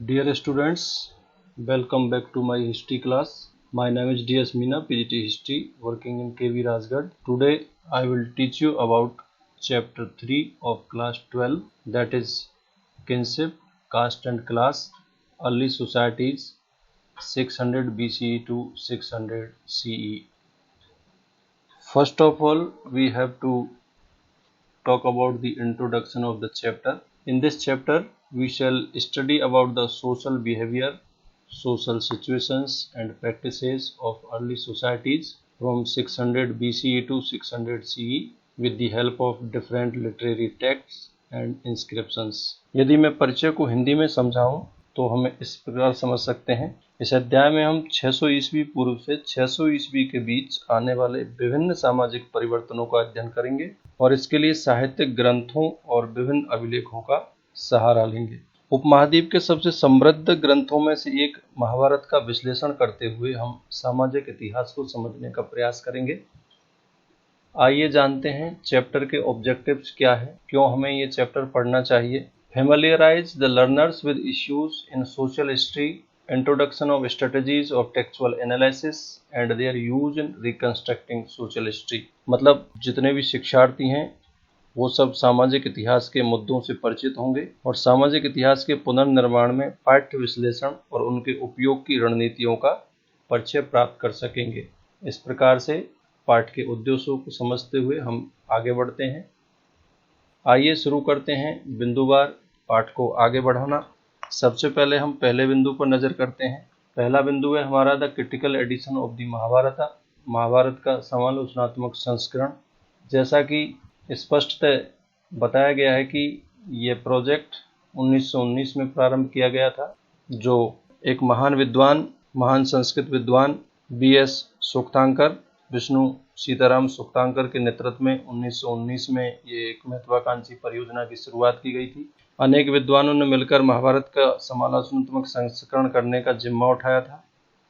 Dear students, welcome back to my history class. My name is DS Meena, PGT History, working in KV Rajgarh. Today I will teach you about chapter 3 of class 12, that is Kinship, Caste and Class, Early Societies, 600 BCE to 600 CE. First of all, we have to talk about the introduction of the chapter. In this chapter, we shall study about the social behavior, social situations and practices of early societies from 600 BCE to 600 CE with the help of different literary texts and inscriptions. यदि मैं परिचय को हिंदी में समझाऊं तो हमें इस प्रकार समझ सकते हैं। इस अध्याय में हम 600 ईस्वी पूर्व से 600 ईस्वी के बीच आने वाले विभिन्न सामाजिक परिवर्तनों का अध्ययन करेंगे और इसके लिए साहित्यिक ग्रंथों और विभिन्न अभिलेखों का सहारा लेंगे। उपमहाद्वीप के सबसे समृद्ध ग्रंथों में से एक महाभारत का विश्लेषण करते हुए हम सामाजिक इतिहास को समझने का प्रयास करेंगे। आइए जानते हैं चैप्टर के ऑब्जेक्टिव्स क्या है, क्यों हमें ये चैप्टर पढ़ना चाहिए। Familiarize the learners with issues in social history, introduction of strategies of textual analysis and their use in reconstructing social history। मतलब जितने भी शिक्षार्थी हैं वो सब सामाजिक इतिहास के मुद्दों से परिचित होंगे और सामाजिक इतिहास के पुनर्निर्माण में पाठ्य विश्लेषण और उनके उपयोग की रणनीतियों का परिचय प्राप्त कर सकेंगे। इस प्रकार से पाठ के उद्देश्यों को समझते हुए हम आगे बढ़ते हैं। आइए शुरू करते हैं बिंदुवार पाठ को आगे बढ़ाना। सबसे पहले हम पहले बिंदु पर नजर करते हैं। पहला बिंदु है हमारा the critical edition of the Mahabharata, Mahabharata का समालोचनात्मक संस्करण। जैसा कि स्पष्टतः बताया गया है कि ये प्रोजेक्ट 1919 में प्रारंभ किया गया था, जो एक महान विद्वान, महान संस्कृत विद्वान BS सुक्तांकर, विष्णु सीताराम सुक्तांकर के नेतृत्व में 1919 में ये एक महत्वाकांक्षी परियोजना की शुरुआत की गई थी। अनेक विद्वानों ने मिलकर महाभारत का समालोचनात्मक संस्करण करने का जिम्मा उठाया था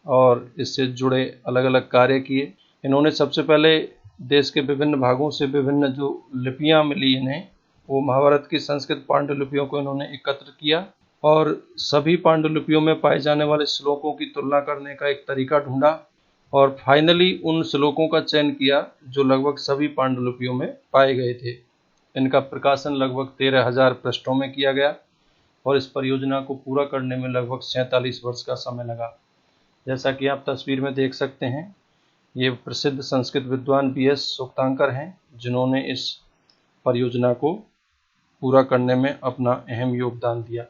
और इससे जुड़े अलग अलग कार्य किए। इन्होंने सबसे पहले देश के विभिन्न भागों से विभिन्न जो लिपियां मिली इन्हें, वो महाभारत की संस्कृत पांडुलिपियों को इन्होंने एकत्र किया और सभी पांडुलिपियों में पाए जाने वाले श्लोकों की तुलना करने का एक तरीका ढूंढा और फाइनली उन श्लोकों का चयन किया जो लगभग सभी पांडुलिपियों में पाए गए थे। इनका प्रकाशन लगभग 13,000 पृष्ठों में किया गया और इस परियोजना को पूरा करने में लगभग 47 वर्ष का समय लगा। जैसा कि आप तस्वीर में देख सकते हैं, ये प्रसिद्ध संस्कृत विद्वान BS सुक्तांकर हैं, जिन्होंने इस परियोजना को पूरा करने में अपना अहम योगदान दिया।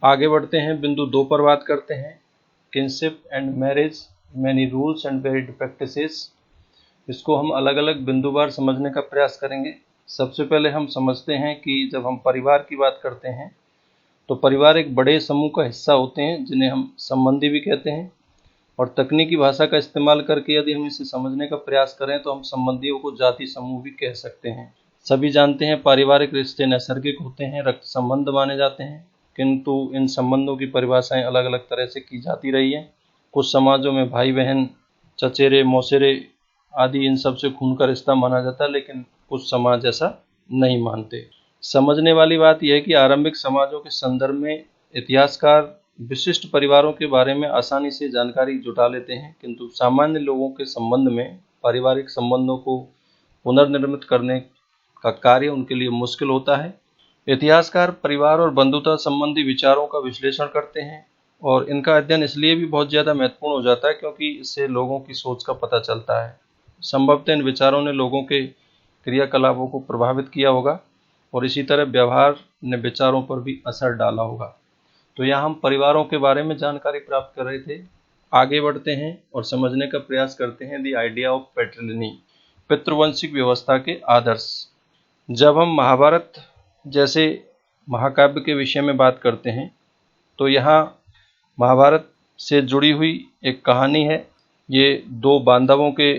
आगे बढ़ते हैं, बिंदु 2 पर बात करते हैं। Kinship and marriage, many rules and varied practices. इसको हम अलग अलग बिंदुवार समझने का प्रयास करेंगे। सबसे पहले हम समझते हैं कि जब हम परिवार की बात करते हैं तो परिवार एक बड़े समूह का हिस्सा होते हैं जिन्हें हम संबंधी भी कहते हैं, और तकनीकी भाषा का इस्तेमाल करके यदि हम इसे समझने का प्रयास करें तो हम संबंधियों को जाति समूह भी कह सकते हैं। सभी जानते हैं पारिवारिक रिश्ते नैसर्गिक होते हैं, रक्त संबंध माने जाते हैं, किंतु इन संबंधों की परिभाषाएं अलग अलग तरह से की जाती रही हैं। कुछ समाजों में भाई बहन, चचेरे मौसेरे आदि इन सब से खून का रिश्ता माना जाता है, लेकिन कुछ समाज ऐसा नहीं मानते। समझने वाली बात यह है कि आरंभिक समाजों के संदर्भ में इतिहासकार विशिष्ट परिवारों के बारे में आसानी से जानकारी जुटा लेते हैं, किंतु सामान्य लोगों के संबंध में पारिवारिक संबंधों को पुनर्निर्मित करने का कार्य उनके लिए मुश्किल होता है। इतिहासकार परिवार और बंधुता संबंधी विचारों का विश्लेषण करते हैं और इनका अध्ययन इसलिए भी बहुत ज़्यादा महत्वपूर्ण हो जाता है क्योंकि इससे लोगों की सोच का पता चलता है। संभवतः इन विचारों ने लोगों के क्रियाकलापों को प्रभावित किया होगा और इसी तरह व्यवहार ने विचारों पर भी असर डाला होगा। तो यहाँ हम परिवारों के बारे में जानकारी प्राप्त कर रहे थे। आगे बढ़ते हैं और समझने का प्रयास करते हैं द आइडिया ऑफ पैट्रिलिनी, पितृवंशिक व्यवस्था के आदर्श। जब हम महाभारत जैसे महाकाव्य के विषय में बात करते हैं तो यहाँ महाभारत से जुड़ी हुई एक कहानी है। ये दो बांधवों के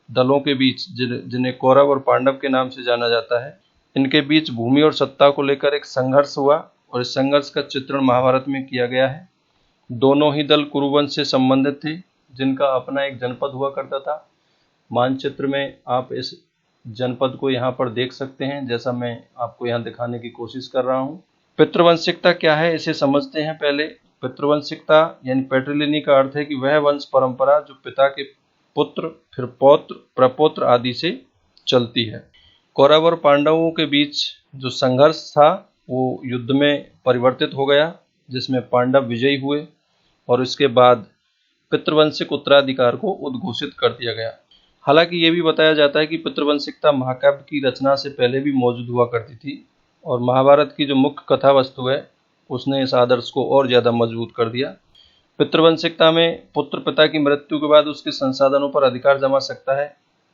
दलों के बीच, जिन्हें कौरव और पांडव के नाम से जाना जाता है, इनके बीच भूमि और सत्ता को लेकर एक संघर्ष हुआ और इस संघर्ष का चित्रण महाभारत में किया गया है। दोनों ही दल कुरुवंश से संबंधित थे, जिनका अपना एक जनपद हुआ करता था। मानचित्र में आप इस जनपद को यहाँ पर देख सकते हैं, जैसा मैं आपको यहाँ दिखाने की कोशिश कर रहा हूँ। पितृवंशिकता क्या है इसे समझते हैं पहले। पितृवंशिकता यानी पैट्रिलिनी का अर्थ है कि वह वंश परंपरा जो पिता के पुत्र, फिर पौत्र, प्रपौत्र आदि से चलती है। कौरव और पांडवों के बीच जो संघर्ष था वो युद्ध में परिवर्तित हो गया, जिसमें पांडव विजयी हुए और इसके बाद पितृवंशिक उत्तराधिकार को उद्घोषित कर दिया गया। हालांकि ये भी बताया जाता है कि पितृवंशिकता महाकाव्य की रचना से पहले भी मौजूद हुआ करती थी और महाभारत की जो मुख्य कथा वस्तु है उसने इस आदर्श को और ज़्यादा मजबूत कर दिया। पितृवंशिकता में पुत्र पिता की मृत्यु के बाद उसके संसाधनों पर अधिकार जमा सकता है।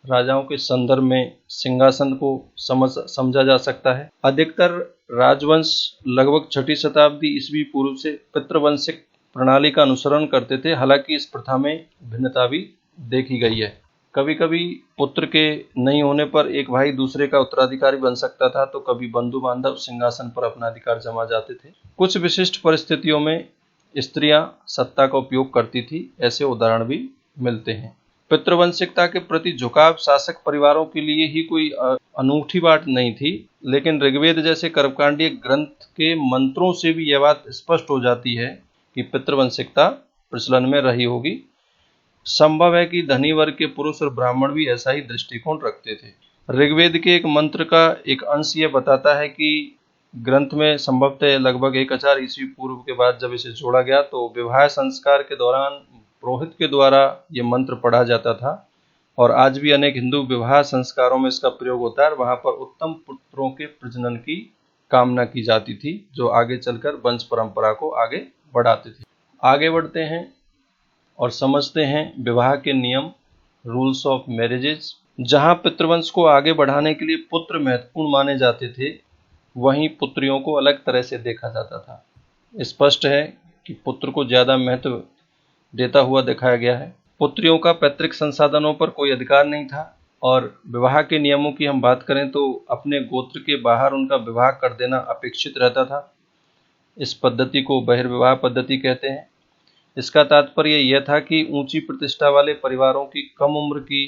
राजाओं के संदर्भ में सिंहासन को समझा जा सकता है। अधिकतर राजवंश लगभग 6वीं शताब्दी ईस्वी पूर्व से पितृवंशिक प्रणाली का अनुसरण करते थे। हालांकि इस प्रथा में भिन्नता भी देखी गई है। कभी कभी पुत्र के नहीं होने पर एक भाई दूसरे का उत्तराधिकारी बन सकता था, तो कभी बंधु बांधव सिंहासन पर अपना अधिकार जमा जाते थे। कुछ विशिष्ट परिस्थितियों में स्त्रियां सत्ता का उपयोग करती थी, ऐसे उदाहरण भी मिलते हैं। पितृवंशिकता के प्रति झुकाव शासक परिवारों के लिए ही कोई अनूठी बात नहीं थी, लेकिन ऋग्वेद जैसे कर्मकांडीय ग्रंथ के मंत्रों से भी यह बात स्पष्ट हो जाती है कि पितृवंशिकता प्रचलन में रही होगी। संभव है कि धनी वर्ग के पुरुष और ब्राह्मण भी ऐसा ही दृष्टिकोण रखते थे। ऋग्वेद के एक मंत्र का एक अंश यह बताता है कि ग्रंथ में संभवतः लगभग 1000 ईस्वी पूर्व के बाद जब इसे जोड़ा गया तो विवाह संस्कार के दौरान पुरोहित के द्वारा ये मंत्र पढ़ा जाता था और आज भी अनेक हिंदू विवाह संस्कारों में इसका प्रयोग होता है। वहां पर उत्तम पुत्रों के प्रजनन की कामना की जाती थी, जो आगे चलकर वंश परंपरा को आगे बढ़ाते थे। आगे बढ़ते हैं और समझते हैं विवाह के नियम, रूल्स ऑफ मैरिजेज। जहां पितृवंश को आगे बढ़ाने के लिए पुत्र महत्वपूर्ण माने जाते थे, वहीं पुत्रियों को अलग तरह से देखा जाता था। स्पष्ट है कि पुत्र को ज्यादा महत्व देता हुआ दिखाया गया है। पुत्रियों का पैतृक संसाधनों पर कोई अधिकार नहीं था और विवाह के नियमों की हम बात करें तो अपने गोत्र के बाहर उनका विवाह कर देना अपेक्षित रहता था। इस पद्धति को बहिर्विवाह पद्धति कहते हैं। इसका तात्पर्य यह था कि ऊंची प्रतिष्ठा वाले परिवारों की कम उम्र की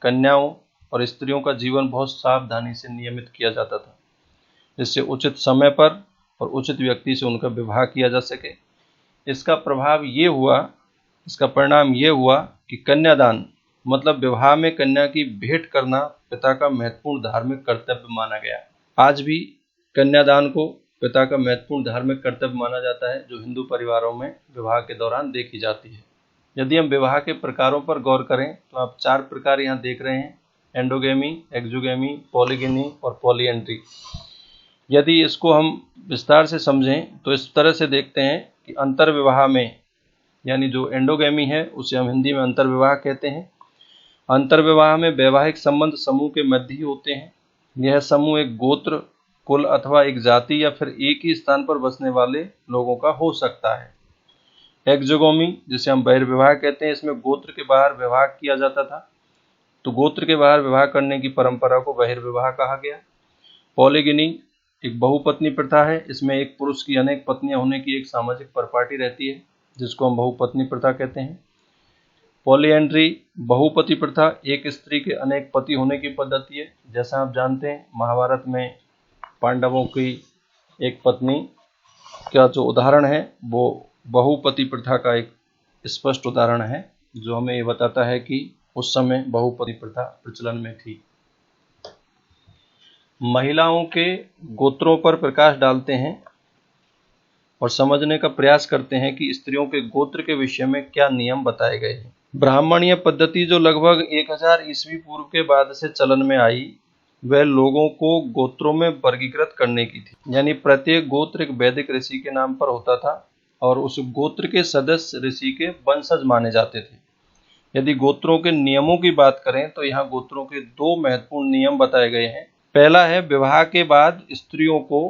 कन्याओं और स्त्रियों का जीवन बहुत सावधानी से नियमित किया जाता था, जिससे उचित समय पर और उचित व्यक्ति से उनका विवाह किया जा सके। इसका परिणाम ये हुआ कि कन्यादान मतलब विवाह में कन्या की भेंट करना पिता का महत्वपूर्ण धार्मिक कर्तव्य माना गया। आज भी कन्यादान को पिता का महत्वपूर्ण धार्मिक कर्तव्य माना जाता है, जो हिंदू परिवारों में विवाह के दौरान देखी जाती है। यदि हम विवाह के प्रकारों पर गौर करें तो आप 4 प्रकार यहाँ देख रहे हैं: एंडोगेमी, एक्सोगेमी, पॉलीगिनी और पॉलीएंड्री। यदि इसको हम विस्तार से समझें तो इस तरह से देखते हैं कि अंतर्विवाह में, यानी जो एंडोगेमी है उसे हम हिंदी में अंतर्विवाह कहते हैं। अंतर्विवाह में वैवाहिक संबंध समूह के मध्य ही होते हैं। यह समूह एक गोत्र, कुल अथवा एक जाति या फिर एक ही स्थान पर बसने वाले लोगों का हो सकता है। एक्सोगेमी जिसे हम बहिर्विवाह कहते हैं, इसमें गोत्र के बाहर विवाह किया जाता था, तो गोत्र के बाहर विवाह करने की परंपरा को बहिर्विवाह कहा गया। पॉलीगिनी एक बहुपत्नी प्रथा है। इसमें एक पुरुष की अनेक पत्नियां होने की एक सामाजिक परिपाटी रहती है, जिसको हम बहुपत्नी प्रथा कहते हैं। पॉलीएंड्री बहुपति प्रथा एक स्त्री के अनेक पति होने की पद्धति है। जैसा आप जानते हैं, महाभारत में पांडवों की एक पत्नी का जो उदाहरण है वो बहुपति प्रथा का एक स्पष्ट उदाहरण है, जो हमें ये बताता है कि उस समय बहुपति प्रथा प्रचलन में थी। महिलाओं के गोत्रों पर प्रकाश डालते हैं और समझने का प्रयास करते हैं कि स्त्रियों के गोत्र के विषय में क्या नियम बताए गए हैं। ब्राह्मणीय पद्धति जो लगभग 1000 ईस्वी पूर्व के बाद से चलन में आई, वह लोगों को गोत्रों में वर्गीकृत करने की थी। यानी प्रत्येक गोत्र एक वैदिक ऋषि के नाम पर होता था और उस गोत्र के सदस्य ऋषि के वंशज माने जाते थे। यदि गोत्रों के नियमों की बात करें तो यहाँ गोत्रों के 2 महत्वपूर्ण नियम बताए गए हैं। पहला है, विवाह के बाद स्त्रियों को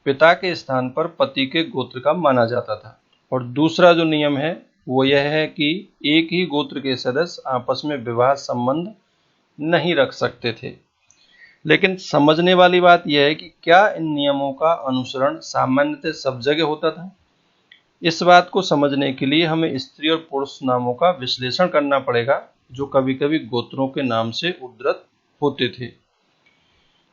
पिता के स्थान पर पति के गोत्र का माना जाता था। और दूसरा जो नियम है वो यह है कि एक ही गोत्र के सदस्य आपस में विवाह संबंध नहीं रख सकते थे। लेकिन समझने वाली बात यह है कि क्या इन नियमों का अनुसरण सामान्यतः सब जगह होता था? इस बात को समझने के लिए हमें स्त्री और पुरुष नामों का विश्लेषण करना पड़ेगा, जो कभी कभी गोत्रों के नाम से उद्धृत होते थे।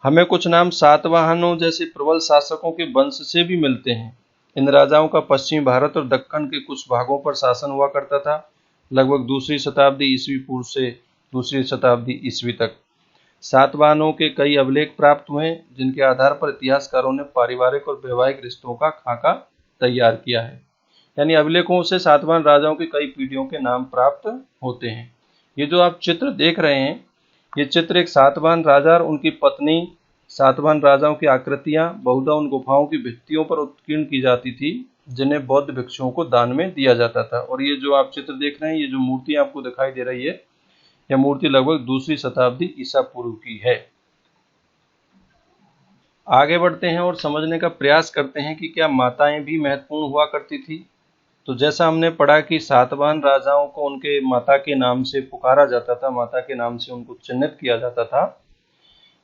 हमें कुछ नाम सातवाहनों जैसे प्रबल शासकों के वंश से भी मिलते हैं। इन राजाओं का पश्चिमी भारत और दक्कन के कुछ भागों पर शासन हुआ करता था, लगभग दूसरी शताब्दी ईस्वी पूर्व से दूसरी शताब्दी ईस्वी तक। सातवाहनों के कई अभिलेख प्राप्त हुए जिनके आधार पर इतिहासकारों ने पारिवारिक और वैवाहिक रिश्तों का खाका तैयार किया है। यानी अभिलेखों से सातवाहन राजाओं की कई पीढ़ियों के नाम प्राप्त होते हैं। ये जो आप चित्र देख रहे हैं, ये चित्र एक सातवाहन राजा और उनकी पत्नी, सातवाहन राजाओं की आकृतियां बहुधा उन गुफाओं की भित्तियों पर उत्कीर्ण की जाती थी जिन्हें बौद्ध भिक्षुओं को दान में दिया जाता था। और ये जो आप चित्र देख रहे हैं, ये जो मूर्ति आपको दिखाई दे रही है, यह मूर्ति लगभग दूसरी शताब्दी ईसा पूर्व की है। आगे बढ़ते हैं और समझने का प्रयास करते हैं कि क्या माताएं भी महत्वपूर्ण हुआ करती थी। तो जैसा हमने पढ़ा कि सातवाहन राजाओं को उनके माता के नाम से पुकारा जाता था, माता के नाम से उनको चिन्हित किया जाता था।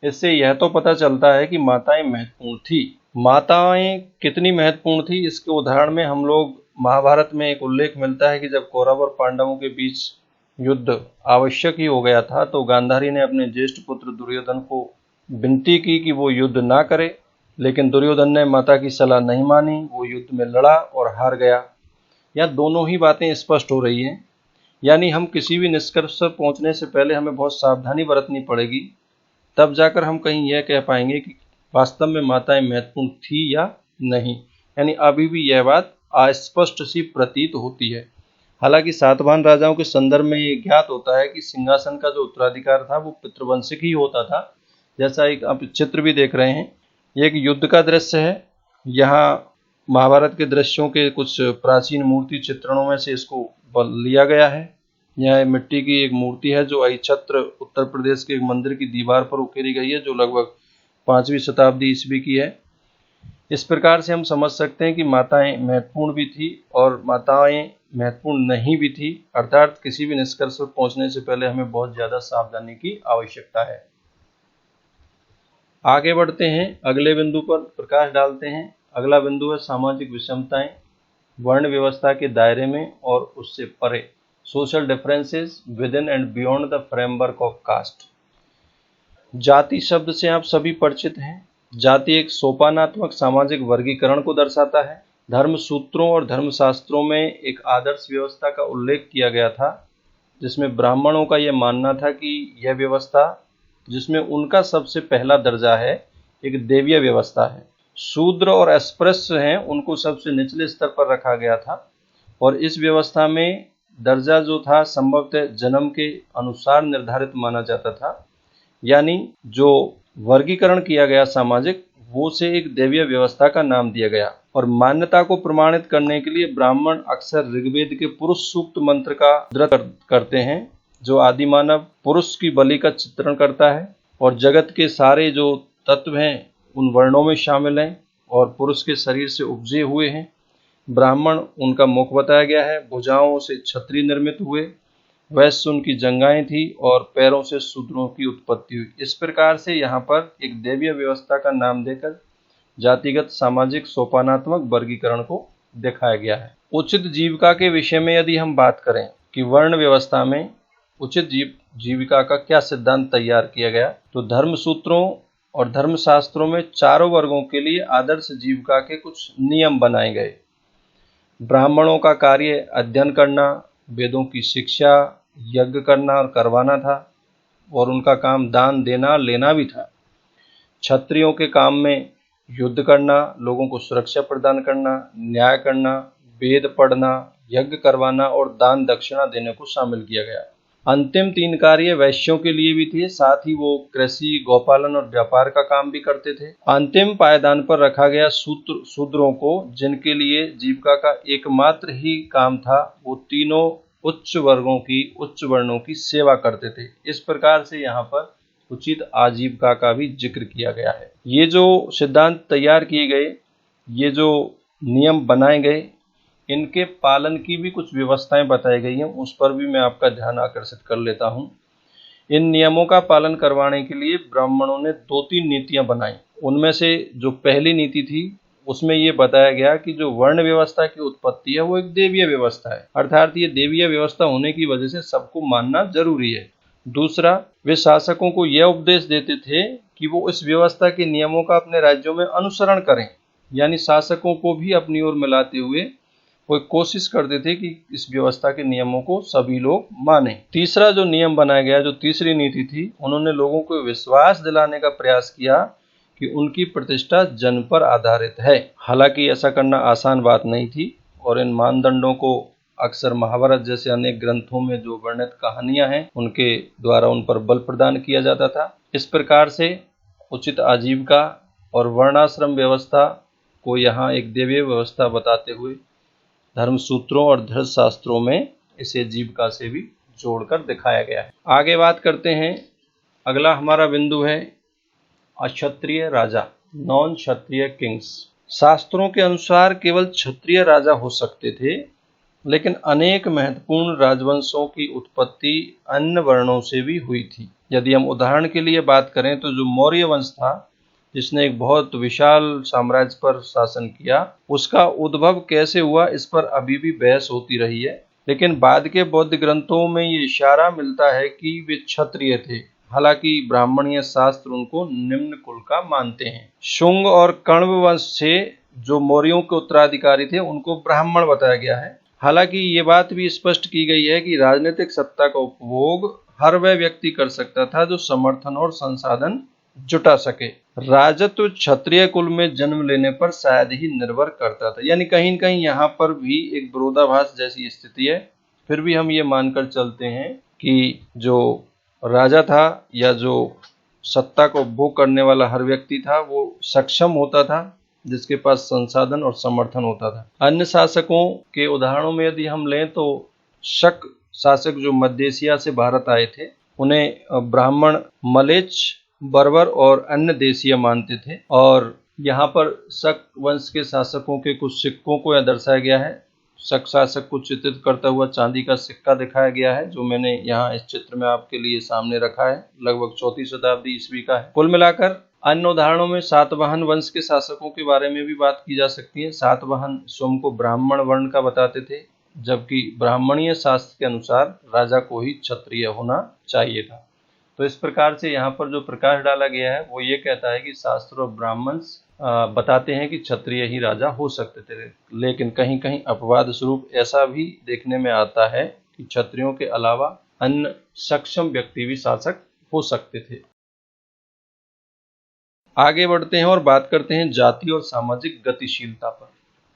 इससे यह तो पता चलता है कि माताएं महत्वपूर्ण थी। माताएं कितनी महत्वपूर्ण थी, इसके उदाहरण में हम लोग महाभारत में एक उल्लेख मिलता है कि जब कौरव और पांडवों के बीच युद्ध आवश्यक ही हो गया था तो गांधारी ने अपने ज्येष्ठ पुत्र दुर्योधन को विनती की कि वो युद्ध ना करे, लेकिन दुर्योधन ने माता की सलाह नहीं मानी, वो युद्ध में लड़ा और हार गया। यह दोनों ही बातें स्पष्ट हो रही हैं। यानी हम किसी भी निष्कर्ष पर पहुंचने से पहले हमें बहुत सावधानी बरतनी पड़ेगी, तब जाकर हम कहीं यह कह पाएंगे कि वास्तव में माताएं महत्वपूर्ण थी या नहीं। यानी अभी भी यह बात अस्पष्ट सी प्रतीत होती है। हालांकि सातवाहन राजाओं के संदर्भ में ये ज्ञात होता है कि सिंहासन का जो उत्तराधिकार था वो पितृवंशिक ही होता था। जैसा एक आप चित्र भी देख रहे हैं, ये एक युद्ध का दृश्य है। यहाँ महाभारत के दृश्यों के कुछ प्राचीन मूर्ति चित्रणों में से इसको लिया गया है। यह मिट्टी की एक मूर्ति है जो अहिछत्र उत्तर प्रदेश के एक मंदिर की दीवार पर उकेरी गई है, जो लगभग 5वीं शताब्दी ईस्वी की है। इस प्रकार से हम समझ सकते हैं कि माताएं महत्वपूर्ण भी थी और माताएं महत्वपूर्ण नहीं भी थी। अर्थात किसी भी निष्कर्ष पर पहुंचने से पहले हमें बहुत ज्यादा सावधानी की आवश्यकता है। आगे बढ़ते हैं, अगले बिंदु पर प्रकाश डालते हैं। अगला बिंदु है सामाजिक विषमताएं वर्ण व्यवस्था के दायरे में और उससे परे, social differences within and beyond the framework of caste. जाति शब्द से आप सभी परिचित हैं। जाति एक सोपानात्मक सामाजिक वर्गीकरण को दर्शाता है। धर्म सूत्रों और धर्मशास्त्रों में एक आदर्श व्यवस्था का उल्लेख किया गया था, जिसमें ब्राह्मणों का यह मानना था कि यह व्यवस्था, जिसमें उनका सबसे पहला दर्जा है, एक देवीय व्यवस्था है। शूद्र और अस्पृश्य हैं, उनको सबसे निचले स्तर पर रखा गया था और इस व्यवस्था में दर्जा जो था संभवतः जन्म के अनुसार निर्धारित माना जाता था। यानी जो वर्गीकरण किया गया सामाजिक, वो से एक देवीय व्यवस्था का नाम दिया गया। और मान्यता को प्रमाणित करने के लिए ब्राह्मण अक्सर ऋग्वेद के पुरुष सूक्त मंत्र का उद्धृत करते हैं, जो आदिमानव पुरुष की बलि का चित्रण करता है और जगत के सारे जो तत्व हैं उन वर्णों में शामिल हैं और पुरुष के शरीर से उपजे हुए हैं। ब्राह्मण उनका मुख बताया गया है, भुजाओं से छत्री निर्मित हुए, वैश्य उनकी जंगाएं थी और पैरों से शूद्रों की उत्पत्ति हुई। इस प्रकार से यहाँ पर एक देवीय व्यवस्था का नाम देकर जातिगत सामाजिक सोपानात्मक वर्गीकरण को दिखाया गया है। उचित जीविका के विषय में यदि हम बात करें कि वर्ण व्यवस्था में उचित जीविका का क्या सिद्धांत तैयार किया गया, तो धर्म सूत्रों और धर्मशास्त्रों में चारों वर्गों के लिए आदर्श जीविका के कुछ नियम बनाए गए। ब्राह्मणों का कार्य अध्ययन करना, वेदों की शिक्षा, यज्ञ करना और करवाना था और उनका काम दान देना लेना भी था। क्षत्रियों के काम में युद्ध करना, लोगों को सुरक्षा प्रदान करना, न्याय करना, वेद पढ़ना, यज्ञ करवाना और दान दक्षिणा देने को शामिल किया गया। अंतिम 3 कार्य वैश्यों के लिए भी थे, साथ ही वो कृषि, गौपालन और व्यापार का काम भी करते थे। अंतिम पायदान पर रखा गया शूद्रों को, जिनके लिए जीविका का एकमात्र ही काम था वो तीनों उच्च वर्णों की सेवा करते थे। इस प्रकार से यहाँ पर उचित आजीविका का भी जिक्र किया गया है। ये जो सिद्धांत तैयार किए गए, ये जो नियम बनाए गए, इनके पालन की भी कुछ व्यवस्थाएं बताई गई हैं, उस पर भी मैं आपका ध्यान आकर्षित कर लेता हूं। इन नियमों का पालन करवाने के लिए ब्राह्मणों ने 2-3 नीतियां बनाई। उनमें से जो पहली नीति थी उसमें ये बताया गया कि जो वर्ण व्यवस्था की उत्पत्ति है वो एक देवीय व्यवस्था है, अर्थात ये देवीय व्यवस्था होने की वजह से सबको मानना जरूरी है। दूसरा, वे शासकों को यह उपदेश देते थे कि वो इस व्यवस्था के नियमों का अपने राज्यों में अनुसरण करें, यानी शासकों को भी अपनी ओर मिलाते हुए वो कोशिश करते थे कि इस व्यवस्था के नियमों को सभी लोग माने। तीसरा जो नियम बनाया गया, जो तीसरी नीति थी, उन्होंने लोगों को विश्वास दिलाने का प्रयास किया कि उनकी प्रतिष्ठा जन पर आधारित है। हालांकि ऐसा करना आसान बात नहीं थी और इन मानदंडों को अक्सर महाभारत जैसे अनेक ग्रंथों में जो वर्णित कहानियां हैं उनके द्वारा उन पर बल प्रदान किया जाता था। इस प्रकार से उचित आजीविका और वर्णाश्रम व्यवस्था को यहाँ एक देवीय व्यवस्था बताते हुए धर्म सूत्रों और धर्मशास्त्रों में इसे जीविका से भी जोड़कर दिखाया गया है। आगे बात करते हैं। अगला हमारा बिंदु है अक्षत्रिय राजा, नॉन क्षत्रिय किंग्स। शास्त्रों के अनुसार केवल क्षत्रिय राजा हो सकते थे, लेकिन अनेक महत्वपूर्ण राजवंशों की उत्पत्ति अन्य वर्णों से भी हुई थी। यदि हम उदाहरण के लिए बात करें तो जो मौर्य वंश था, जिसने एक बहुत विशाल साम्राज्य पर शासन किया, उसका उद्भव कैसे हुआ इस पर अभी भी बहस होती रही है। लेकिन बाद के बौद्ध ग्रंथों में ये इशारा मिलता है कि वे क्षत्रिय थे। हालांकि ब्राह्मणीय शास्त्र उनको निम्न कुल का मानते हैं। शुंग और कण्व वंश से जो मौर्यों के उत्तराधिकारी थे उनको ब्राह्मण बताया गया है। हालांकि ये बात भी स्पष्ट की गई है कि राजनीतिक सत्ता का उपभोग हर वह व्यक्ति कर सकता था जो समर्थन और संसाधन जुटा सके। राजत्व क्षत्रिय कुल में जन्म लेने पर शायद ही निर्भर करता था, यानी कहीं न कहीं यहाँ पर भी एक विरोधाभास जैसी स्थिति है। फिर भी हम ये मानकर चलते हैं कि जो राजा था या जो सत्ता को उपभोग करने वाला हर व्यक्ति था वो सक्षम होता था, जिसके पास संसाधन और समर्थन होता था। अन्य शासकों के उदाहरणों में यदि हम लें तो शक शासक जो मध्य एशिया से भारत आए थे, उन्हें ब्राह्मण, मलेच्छ, बर्बर और अन्य देशीय मानते थे। और यहाँ पर शक वंश के शासकों के कुछ सिक्कों को यह दर्शाया गया है। शक शासक को चित्रित करता हुआ चांदी का सिक्का दिखाया गया है, जो मैंने यहाँ इस चित्र में आपके लिए सामने रखा है। लगभग 4वीं शताब्दी ईस्वी का है। कुल मिलाकर अन्य उदाहरणों में सातवाहन वंश के शासकों के बारे में भी बात की जा सकती है। सातवाहन स्वयं को ब्राह्मण वर्ण का बताते थे, जबकि ब्राह्मणीय शास्त्र के अनुसार राजा को ही क्षत्रिय होना चाहिए था। तो इस प्रकार से यहाँ पर जो प्रकाश डाला गया है वो ये कहता है कि शास्त्र और ब्राह्मण बताते हैं कि क्षत्रिय ही राजा हो सकते थे, लेकिन कहीं कहीं अपवाद स्वरूप ऐसा भी देखने में आता है कि क्षत्रियों के अलावा अन्य सक्षम व्यक्ति भी शासक हो सकते थे। आगे बढ़ते हैं और बात करते हैं जाति और सामाजिक गतिशीलता पर।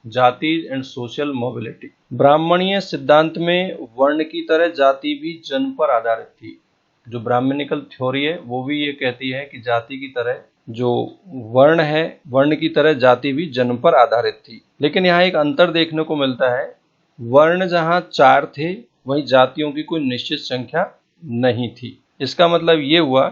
जाति एंड सोशल मोबिलिटी। ब्राह्मणीय सिद्धांत में वर्ण की तरह जाति भी जन्म पर आधारित थी। जो ब्राह्मणिकल थ्योरी है वो भी ये कहती है कि जाति की तरह जो वर्ण है, वर्ण की तरह जाति भी जन्म पर आधारित थी। लेकिन यहाँ एक अंतर देखने को मिलता है। वर्ण जहाँ 4 थे, वहीं जातियों की कोई निश्चित संख्या नहीं थी। इसका मतलब ये हुआ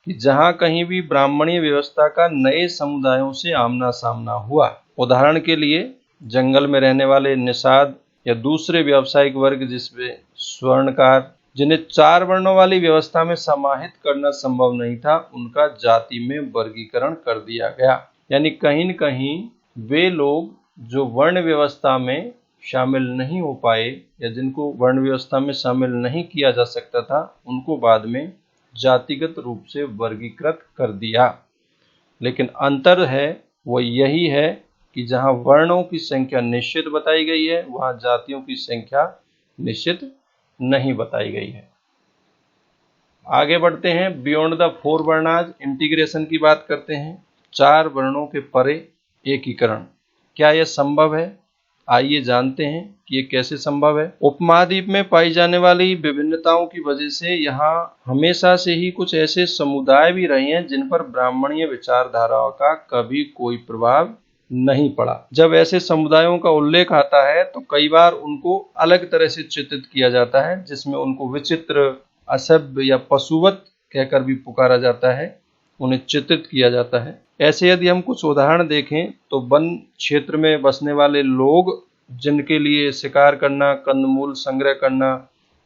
कि जहाँ कहीं भी ब्राह्मणीय व्यवस्था का नए समुदायों से आमना सामना हुआ, उदाहरण के लिए जंगल में रहने वाले निषाद या दूसरे व्यावसायिक वर्ग जिसमें स्वर्णकार, जिन्हें 4 वर्णों वाली व्यवस्था में समाहित करना संभव नहीं था, उनका जाति में वर्गीकरण कर दिया गया। यानी कहीं न कहीं वे लोग जो वर्ण व्यवस्था में शामिल नहीं हो पाए या जिनको वर्ण व्यवस्था में शामिल नहीं किया जा सकता था, उनको बाद में जातिगत रूप से वर्गीकृत कर दिया। लेकिन अंतर है वो यही है कि जहाँ वर्णों की संख्या निश्चित बताई गई है, वहाँ जातियों की संख्या निश्चित नहीं बताई गई है। आगे बढ़ते हैं। बियॉन्ड द 4 वर्णाज इंटीग्रेशन की बात करते हैं। 4 वर्णों के परे एकीकरण, क्या यह संभव है? आइए जानते हैं कि ये कैसे संभव है। उपमहाद्वीप में पाई जाने वाली विभिन्नताओं की वजह से यहाँ हमेशा से ही कुछ ऐसे समुदाय भी रहे हैं जिन पर ब्राह्मणीय विचारधाराओं का कभी कोई प्रभाव नहीं पड़ा। जब ऐसे समुदायों का उल्लेख आता है तो कई बार उनको अलग तरह से चित्रित किया जाता है, जिसमें उनको विचित्र, असभ्य या पशुवत कहकर भी पुकारा जाता है, उन्हें चित्रित किया जाता है। ऐसे यदि हम कुछ उदाहरण देखें तो वन क्षेत्र में बसने वाले लोग, जिनके लिए शिकार करना, कंदमूल संग्रह करना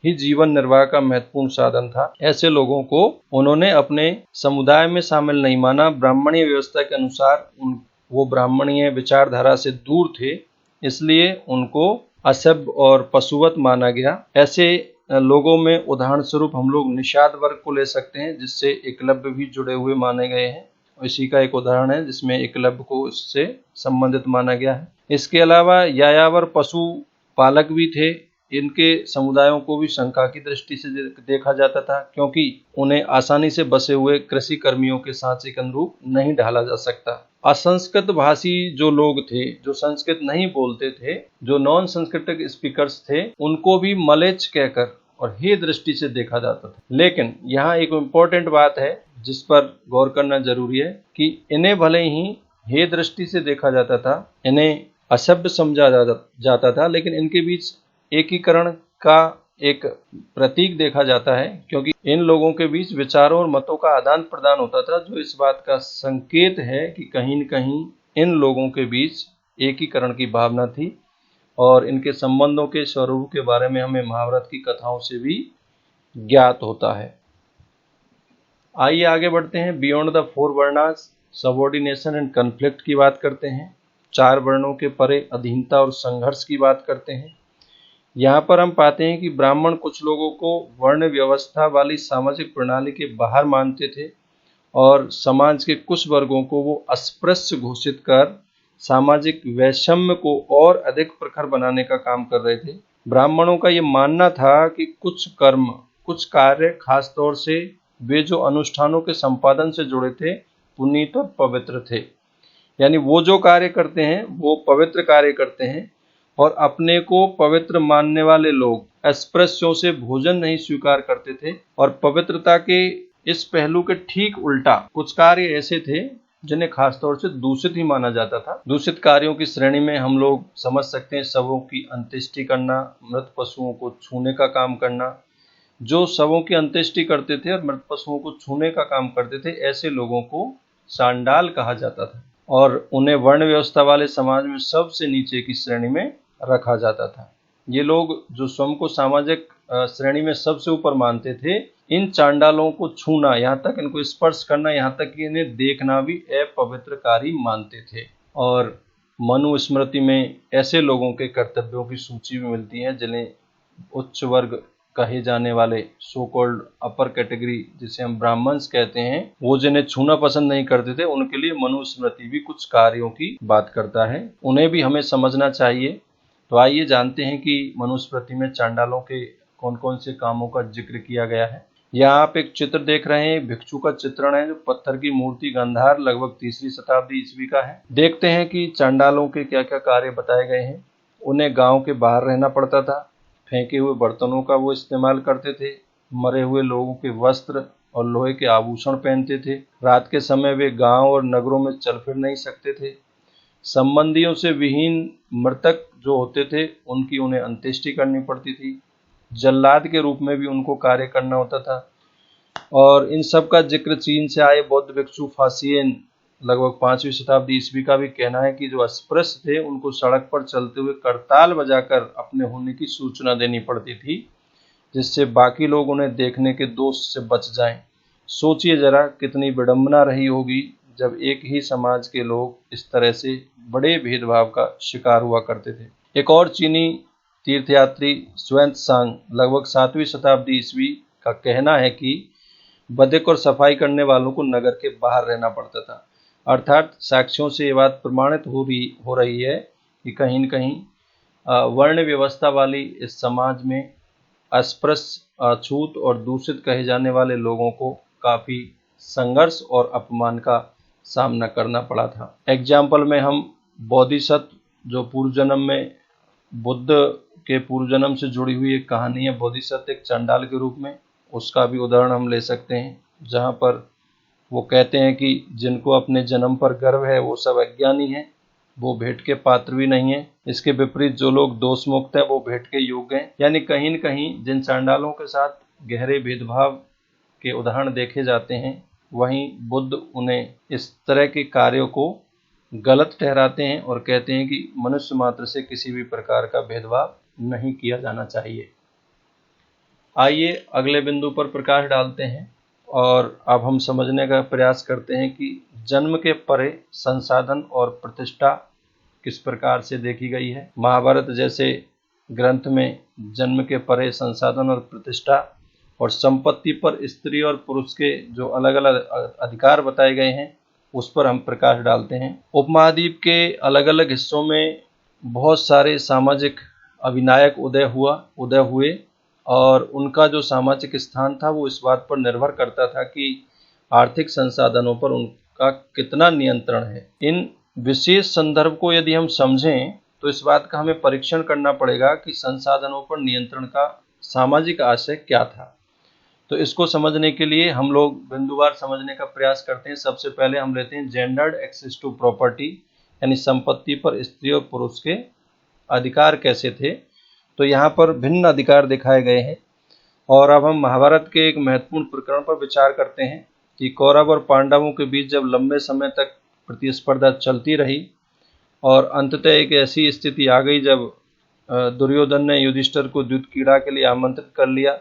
ही जीवन निर्वाह का महत्वपूर्ण साधन था, ऐसे लोगों को उन्होंने अपने समुदाय में शामिल नहीं माना। ब्राह्मणीय व्यवस्था के अनुसार वो ब्राह्मणीय विचारधारा से दूर थे, इसलिए उनको असभ्य और पशुवत माना गया। ऐसे लोगों में उदाहरण स्वरूप हम लोग निषाद वर्ग को ले सकते हैं, जिससे एकलव्य भी जुड़े हुए माने गए हैं। इसी का एक उदाहरण है जिसमें एकलव्य को इससे संबंधित माना गया है। इसके अलावा यायावर पशु पालक भी थे। इनके समुदायों को भी शंका की दृष्टि से देखा जाता था, क्योंकि उन्हें आसानी से बसे हुए कृषि कर्मियों के सांचे के अनुरूप नहीं ढाला जा सकता। असंस्कृत भाषी जो लोग थे, जो संस्कृत नहीं बोलते थे, जो नॉन संस्कृतिक स्पीकर्स थे, उनको भी मलेच्छ कहकर और हे दृष्टि से देखा जाता था। लेकिन यहाँ एक इम्पोर्टेंट बात है जिस पर गौर करना जरूरी है कि इन्हें भले ही हे दृष्टि से देखा जाता था, इन्हें असभ्य समझा जाता था, लेकिन इनके बीच एकीकरण का एक प्रतीक देखा जाता है, क्योंकि इन लोगों के बीच विचारों और मतों का आदान प्रदान होता था, जो इस बात का संकेत है कि कहीं न कहीं इन लोगों के बीच एकीकरण की भावना थी। और इनके संबंधों के स्वरूप के बारे में हमें महाभारत की कथाओं से भी ज्ञात होता है। आइए आगे बढ़ते हैं। Beyond the four varnas, subordination and conflict की बात करते हैं। 4 वर्णों के परे अधीनता और संघर्ष की बात करते हैं। यहाँ पर हम पाते हैं कि ब्राह्मण कुछ लोगों को वर्ण व्यवस्था वाली सामाजिक प्रणाली के बाहर मानते थे और समाज के कुछ वर्गों को वो अस्पृश्य घोषित कर सामाजिक वैषम्य को और अधिक प्रखर बनाने का काम कर रहे थे। ब्राह्मणों का ये मानना था कि कुछ कर्म, कुछ कार्य, खासतौर से वे जो अनुष्ठानों के संपादन से जुड़े थे, पुनीत और पवित्र थे। यानी वो जो कार्य करते हैं वो पवित्र कार्य करते हैं, और अपने को पवित्र मानने वाले लोग अस्पृश्यों से भोजन नहीं स्वीकार करते थे। और पवित्रता के इस पहलू के ठीक उल्टा कुछ कार्य ऐसे थे जिन्हें खासतौर से दूषित ही माना जाता था। दूषित कार्यों की श्रेणी में हम लोग समझ सकते हैं शवों की अंत्येष्टि करना, मृत पशुओं को छूने का काम करना। जो शवों की अंत्येष्टि करते थे और मृत पशुओं को छूने का काम करते थे, ऐसे लोगों को चांडाल कहा जाता था और उन्हें वर्ण व्यवस्था वाले समाज में सबसे नीचे की श्रेणी में रखा जाता था। ये लोग जो स्वयं को सामाजिक श्रेणी में सबसे ऊपर मानते थे, इन चांडालों को छूना, यहाँ तक इनको स्पर्श करना, यहाँ तक कि इन्हें देखना भी अपवित्र कार्य मानते थे। और मनुस्मृति में ऐसे लोगों के कर्तव्यों की सूची भी मिलती है जिन्हें उच्च वर्ग कहे जाने वाले सो कॉल्ड अपर कैटेगरी, जिसे हम ब्राह्मण्स कहते हैं, वो जिन्हें छूना पसंद नहीं करते थे, उनके लिए मनुस्मृति भी कुछ कार्यों की बात करता है। उन्हें भी हमें समझना चाहिए। तो आइए जानते हैं कि मनुस्मृति में चांडालों के कौन कौन से कामों का जिक्र किया गया है। यहाँ आप एक चित्र देख रहे हैं, भिक्षु का चित्रण है, जो पत्थर की मूर्ति गांधार लगभग 3री शताब्दी ईस्वी का है। देखते हैं कि चांडालों के क्या क्या कार्य बताए गए हैं। उन्हें गांव के बाहर रहना पड़ता था, फेंके हुए बर्तनों का वो इस्तेमाल करते थे, मरे हुए लोगों के वस्त्र और लोहे के आभूषण पहनते थे। रात के समय वे गांव और नगरों में चल फिर नहीं सकते थे। संबंधियों से विहीन मृतक जो होते थे, उनकी उन्हें अंत्येष्टि करनी पड़ती थी। जल्लाद के रूप में भी उनको कार्य करना होता था। और इन सब का जिक्र चीन से आए बौद्ध भिक्षु फासियन लगभग 5वीं शताब्दी ईस्वी का भी कहना है कि जो अस्पृश्य थे उनको सड़क पर चलते हुए करताल बजाकर अपने होने की सूचना देनी पड़ती थी, जिससे बाकी लोग उन्हें देखने के दोष से बच जाएं। सोचिए जरा कितनी विडंबना रही होगी जब एक ही समाज के लोग इस तरह से बड़े भेदभाव का शिकार हुआ करते थे। एक और चीनी तीर्थयात्री ज़ुएंत्सांग लगभग 7वीं शताब्दी ईस्वी का कहना है कि बधिक और सफाई करने वालों को नगर के बाहर रहना पड़ता था। अर्थात साक्ष्यों से ये बात प्रमाणित हो रही है कि कहीं न कहीं वर्ण व्यवस्था वाली इस समाज में अस्पृश्य, अछूत और दूषित कहे जाने वाले लोगों को काफ़ी संघर्ष और अपमान का सामना करना पड़ा था। एग्जाम्पल में हम बोधिसत्व, जो पूर्व जन्म में बुद्ध के पूर्व जन्म से जुड़ी हुई एक कहानी है, बोधिसत्व एक चांडाल के रूप में, उसका भी उदाहरण हम ले सकते हैं, जहाँ पर वो कहते हैं कि जिनको अपने जन्म पर गर्व है वो सब अज्ञानी हैं, वो भेंट के पात्र भी नहीं है। इसके विपरीत जो लोग दोष मुक्त हैं वो भेंट के योग्य हैं। यानी कहीं न कहीं जिन चांडालों के साथ गहरे भेदभाव के उदाहरण देखे जाते हैं, वहीं बुद्ध उन्हें इस तरह के कार्यों को गलत ठहराते हैं और कहते हैं कि मनुष्य मात्र से किसी भी प्रकार का भेदभाव नहीं किया जाना चाहिए। आइए अगले बिंदु पर प्रकाश डालते हैं और अब हम समझने का प्रयास करते हैं कि जन्म के परे संसाधन और प्रतिष्ठा किस प्रकार से देखी गई है। महाभारत जैसे ग्रंथ में जन्म के परे संसाधन और प्रतिष्ठा और संपत्ति पर स्त्री और पुरुष के जो अलग अलग अधिकार बताए गए हैं उस पर हम प्रकाश डालते हैं। उपमहाद्वीप के अलग अलग हिस्सों में बहुत सारे सामाजिक अभिनायक उदय हुए और उनका जो सामाजिक स्थान था वो इस बात पर निर्भर करता था कि आर्थिक संसाधनों पर उनका कितना नियंत्रण है। इन विशेष संदर्भ को यदि हम समझें तो इस बात का हमें परीक्षण करना पड़ेगा कि संसाधनों पर नियंत्रण का सामाजिक आशय क्या था। तो इसको समझने के लिए हम लोग बिंदुवार समझने का प्रयास करते हैं। सबसे पहले हम लेते हैं जेंडर्ड एक्सेस टू प्रॉपर्टी, यानी संपत्ति पर स्त्री और पुरुष के अधिकार कैसे थे। तो यहाँ पर भिन्न अधिकार दिखाए गए हैं। और अब हम महाभारत के एक महत्वपूर्ण प्रकरण पर विचार करते हैं कि कौरव और पांडवों के बीच जब लंबे समय तक प्रतिस्पर्धा चलती रही और अंततः एक ऐसी स्थिति आ गई जब दुर्योधन ने युधिष्ठिर को द्यूत क्रीड़ा के लिए आमंत्रित कर लिया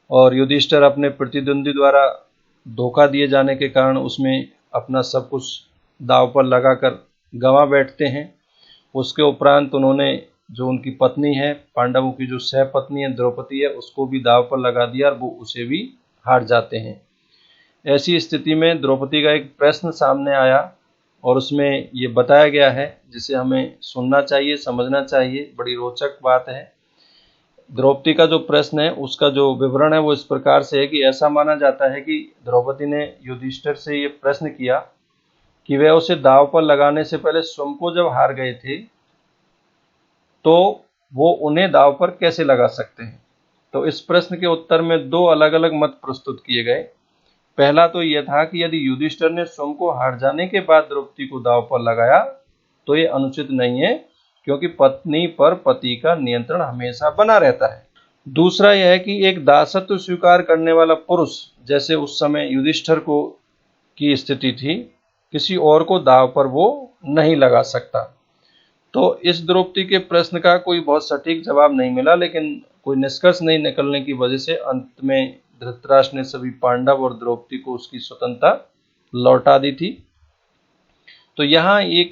और युधिष्ठिर अपने प्रतिद्वंदी द्वारा धोखा दिए जाने के कारण उसमें अपना सब कुछ दांव पर लगाकर गंवा बैठते हैं। उसके उपरांत उन्होंने जो उनकी पत्नी है, पांडवों की जो सह पत्नी है द्रौपदी है, उसको भी दांव पर लगा दिया और वो उसे भी हार जाते हैं। ऐसी स्थिति में द्रौपदी का एक प्रश्न सामने आया और उसमें ये बताया गया है जिसे हमें सुनना चाहिए, समझना चाहिए। बड़ी रोचक बात है। द्रौपदी का जो प्रश्न है उसका जो विवरण है वो इस प्रकार से है कि ऐसा माना जाता है कि द्रौपदी ने युधिष्ठिर से ये प्रश्न किया कि वह उसे दांव पर लगाने से पहले स्वयं को जब हार गए थे तो वो उन्हें दांव पर कैसे लगा सकते हैं। तो इस प्रश्न के उत्तर में दो अलग अलग मत प्रस्तुत किए गए। पहला तो यह था कि यदि युधिष्ठिर ने स्वयं को हार जाने के बाद द्रौपदी को दांव पर लगाया तो ये अनुचित नहीं है, क्योंकि पत्नी पर पति का नियंत्रण हमेशा बना रहता है। दूसरा यह है कि एक दासत्व स्वीकार करने वाला पुरुष, जैसे उस समय युधिष्ठिर को की स्थिति थी, किसी और को दांव पर वो नहीं लगा सकता। तो इस द्रौपदी के प्रश्न का कोई बहुत सटीक जवाब नहीं मिला, लेकिन कोई निष्कर्ष नहीं निकलने की वजह से अंत में धृतराष्ट्र ने सभी पांडव और द्रौपदी को उसकी स्वतंत्रता लौटा दी थी। तो यहाँ एक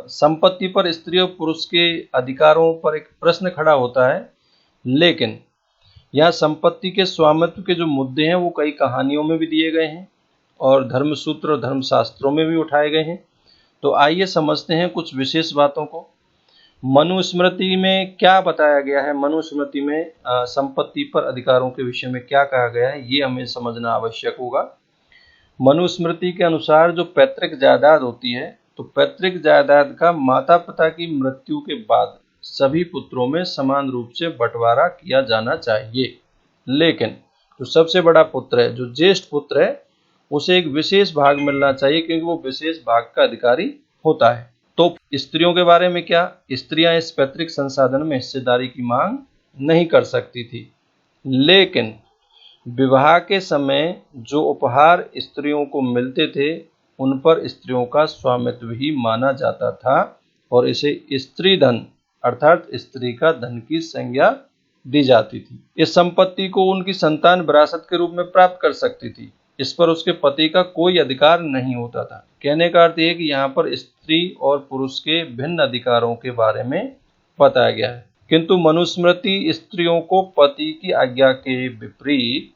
संपत्ति पर स्त्री और पुरुष के अधिकारों पर एक प्रश्न खड़ा होता है, लेकिन यहाँ संपत्ति के स्वामित्व के जो मुद्दे हैं वो कई कहानियों में भी दिए गए हैं और धर्मसूत्र और धर्मशास्त्रों में भी उठाए गए हैं। तो आइए समझते हैं कुछ विशेष बातों को। मनुस्मृति में क्या बताया गया है, मनुस्मृति में संपत्ति पर अधिकारों के विषय में क्या कहा गया है, ये हमें समझना आवश्यक होगा। मनुस्मृति के अनुसार जो पैतृक जायदाद होती है, तो पैतृक जायदाद का माता पिता की मृत्यु के बाद सभी पुत्रों में समान रूप से बंटवारा किया जाना चाहिए। लेकिन जो सबसे बड़ा पुत्र है, जो ज्येष्ठ पुत्र है, उसे एक विशेष भाग मिलना चाहिए, क्योंकि वो विशेष भाग का अधिकारी होता है। तो स्त्रियों के बारे में क्या, स्त्रियां इस पैतृक संसाधन में हिस्सेदारी की मांग नहीं कर सकती थी, लेकिन विवाह के समय जो उपहार स्त्रियों को मिलते थे उन पर स्त्रियों का स्वामित्व ही माना जाता था और इसे स्त्री धन अर्थात स्त्री का धन की संज्ञा दी जाती थी। इस संपत्ति को उनकी संतान विरासत के रूप में प्राप्त कर सकती थी। इस पर उसके पति का कोई अधिकार नहीं होता था। कहने का अर्थ यह है कि यहाँ पर स्त्री और पुरुष के भिन्न अधिकारों के बारे में बताया गया है, किंतु मनुस्मृति स्त्रियों को पति की आज्ञा के विपरीत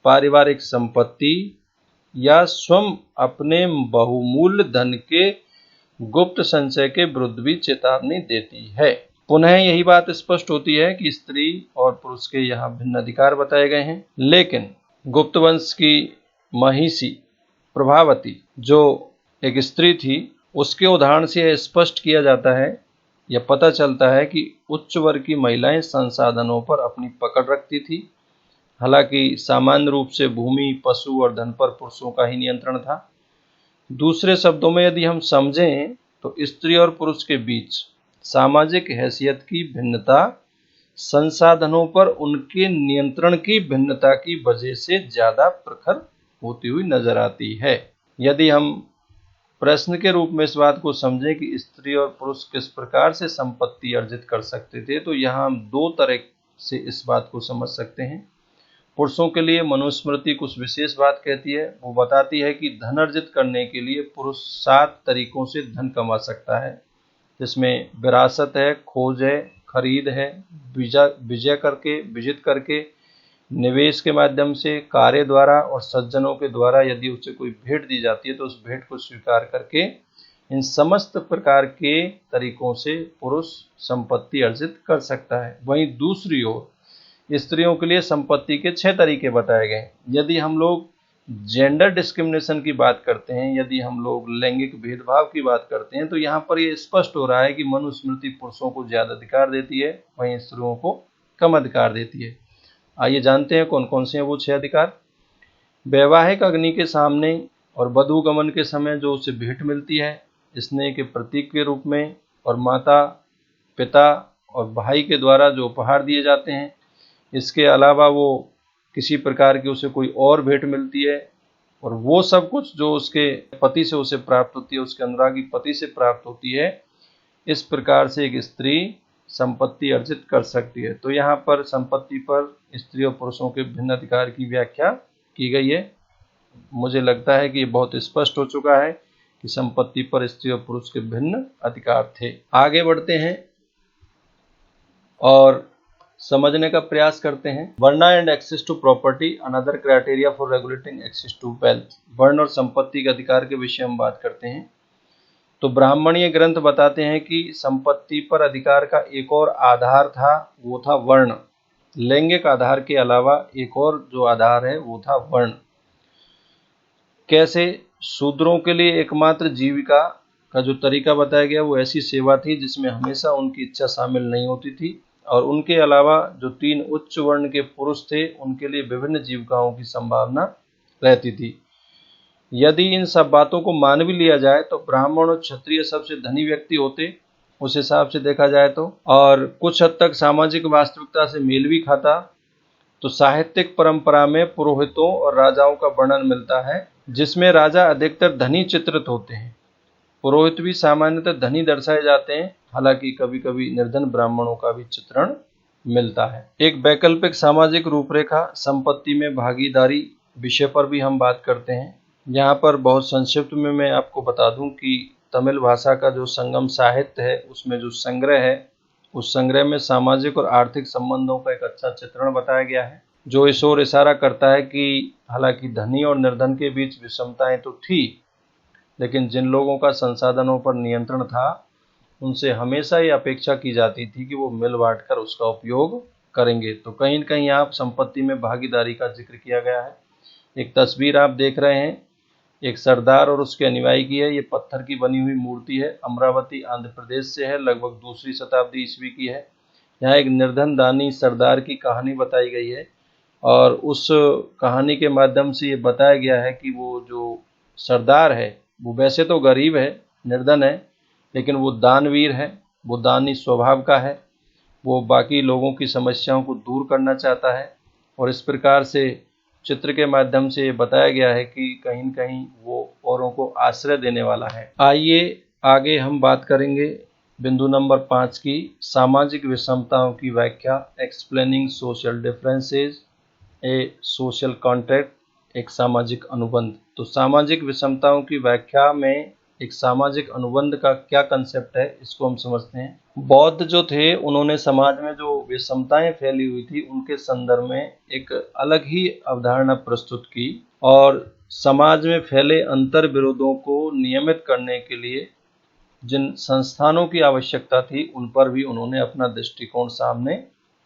पारिवारिक संपत्ति या स्वयं अपने बहुमूल्य धन के गुप्त संचय के विरुद्ध भी चेतावनी देती है। पुनः यही बात स्पष्ट होती है कि स्त्री और पुरुष के यहाँ भिन्न अधिकार बताए गए हैं, लेकिन गुप्त वंश की महिषी प्रभावती जो एक स्त्री थी, उसके उदाहरण से यह स्पष्ट किया जाता है, यह पता चलता है कि उच्च वर्ग की महिलाएं संसाधनों पर अपनी पकड़ रखती थी। हालांकि सामान्य रूप से भूमि, पशु और धन पर पुरुषों का ही नियंत्रण था। दूसरे शब्दों में यदि हम समझें तो स्त्री और पुरुष के बीच सामाजिक हैसियत की भिन्नता संसाधनों पर उनके नियंत्रण की भिन्नता की वजह से ज्यादा प्रखर होती हुई नजर आती है। यदि हम प्रश्न के रूप में इस बात को समझें कि स्त्री और पुरुष किस प्रकार से संपत्ति अर्जित कर सकते थे, तो यहाँ हम दो तरह से इस बात को समझ सकते हैं। पुरुषों के लिए मनुस्मृति कुछ विशेष बात कहती है। वो बताती है कि धन अर्जित करने के लिए पुरुष 7 तरीकों से धन कमा सकता है, जिसमें विरासत है, खोज है, खरीद है, विजित करके, निवेश के माध्यम से, कार्य द्वारा और सज्जनों के द्वारा यदि उसे कोई भेंट दी जाती है तो उस भेंट को स्वीकार करके, इन समस्त प्रकार के तरीकों से पुरुष संपत्ति अर्जित कर सकता है। वहीं दूसरी ओर स्त्रियों के लिए संपत्ति के 6 तरीके बताए गए। यदि हम लोग जेंडर डिस्क्रिमिनेशन की बात करते हैं, यदि हम लोग लैंगिक भेदभाव की बात करते हैं, तो यहाँ पर ये स्पष्ट हो रहा है कि मनुस्मृति पुरुषों को ज्यादा अधिकार देती है, वहीं स्त्रियों को कम अधिकार देती है। आइए जानते हैं कौन कौन से हैं वो 6 अधिकार। वैवाहिक अग्नि के सामने और वधू गमन के समय जो उसे भेंट मिलती है स्नेह के प्रतीक के रूप में, और माता, पिता और भाई के द्वारा जो उपहार दिए जाते हैं, इसके अलावा वो किसी प्रकार की उसे कोई और भेंट मिलती है, और वो सब कुछ जो उसके पति से उसे प्राप्त होती है, उसके अनुरागी पति से प्राप्त होती है, इस प्रकार से एक स्त्री संपत्ति अर्जित कर सकती है। तो यहाँ पर संपत्ति पर स्त्री और पुरुषों के भिन्न अधिकार की व्याख्या की गई है। मुझे लगता है कि ये बहुत स्पष्ट हो चुका है कि संपत्ति पर स्त्री और पुरुष के भिन्न अधिकार थे। आगे बढ़ते हैं और समझने का प्रयास करते हैं। Varna and access to property, another criteria for regulating access to wealth. वर्ण और संपत्ति के अधिकार के विषय में बात करते हैं। तो ब्राह्मणीय ग्रंथ बताते हैं कि संपत्ति पर अधिकार का एक और आधार था, वो था वर्ण। लैंगिक आधार के अलावा एक और जो आधार है वो था वर्ण। कैसे? शूद्रों के लिए एकमात्र जीविका का जो तरीका बताया गया वो ऐसी सेवा थी जिसमें हमेशा उनकी इच्छा शामिल नहीं होती थी, और उनके अलावा जो 3 उच्च वर्ण के पुरुष थे उनके लिए विभिन्न जीविकाओं की संभावना रहती थी। यदि इन सब बातों को मान भी लिया जाए तो ब्राह्मण और क्षत्रिय सबसे धनी व्यक्ति होते उस हिसाब से देखा जाए तो, और कुछ हद तक सामाजिक वास्तविकता से मेल भी खाता। तो साहित्यिक परंपरा में पुरोहितों और राजाओं का वर्णन मिलता है जिसमें राजा अधिकतर धनी चित्रित होते हैं। पुरोहित भी सामान्यतः धनी दर्शाए जाते हैं, हालांकि कभी कभी निर्धन ब्राह्मणों का भी चित्रण मिलता है। एक वैकल्पिक सामाजिक रूपरेखा संपत्ति में भागीदारी विषय पर भी हम बात करते हैं। यहाँ पर बहुत संक्षिप्त में मैं आपको बता दूं कि तमिल भाषा का जो संगम साहित्य है उसमें जो संग्रह है उस संग्रह में सामाजिक और आर्थिक संबंधों का एक अच्छा चित्रण बताया गया है, जो इस ओर इशारा करता है कि हालांकि धनी और निर्धन के बीच विषमताएं तो थी, लेकिन जिन लोगों का संसाधनों पर नियंत्रण था उनसे हमेशा ये अपेक्षा की जाती थी कि वो मिल बांट कर उसका उपयोग करेंगे। तो कहीं न कहीं यहाँ संपत्ति में भागीदारी का जिक्र किया गया है। एक तस्वीर आप देख रहे हैं, एक सरदार और उसके अनुयायी की है। ये पत्थर की बनी हुई मूर्ति है, अमरावती आंध्र प्रदेश से है, लगभग 2वीं शताब्दी ईस्वी की है। यहाँ एक निर्धन दानी सरदार की कहानी बताई गई है, और उस कहानी के माध्यम से ये बताया गया है कि वो जो सरदार है वो वैसे तो गरीब है, निर्धन है, लेकिन वो दानवीर है, वो दानी स्वभाव का है, वो बाकी लोगों की समस्याओं को दूर करना चाहता है, और इस प्रकार से चित्र के माध्यम से ये बताया गया है कि कहीं न कहीं वो औरों को आश्रय देने वाला है। आइए आगे हम बात करेंगे बिंदु नंबर 5 की, सामाजिक विषमताओं की व्याख्या, एक्सप्लेनिंग सोशल डिफरेंसेस ए सोशल कॉन्ट्रैक्ट, एक सामाजिक अनुबंध। तो सामाजिक विषमताओं की व्याख्या में एक सामाजिक अनुबंध का क्या कंसेप्ट है इसको हम समझते हैं। बौद्ध जो थे उन्होंने समाज में जो विषमताएं फैली हुई थी उनके संदर्भ में एक अलग ही अवधारणा प्रस्तुत की, और समाज में फैले अंतर विरोधों को नियमित करने के लिए जिन संस्थानों की आवश्यकता थी उन पर भी उन्होंने अपना दृष्टिकोण सामने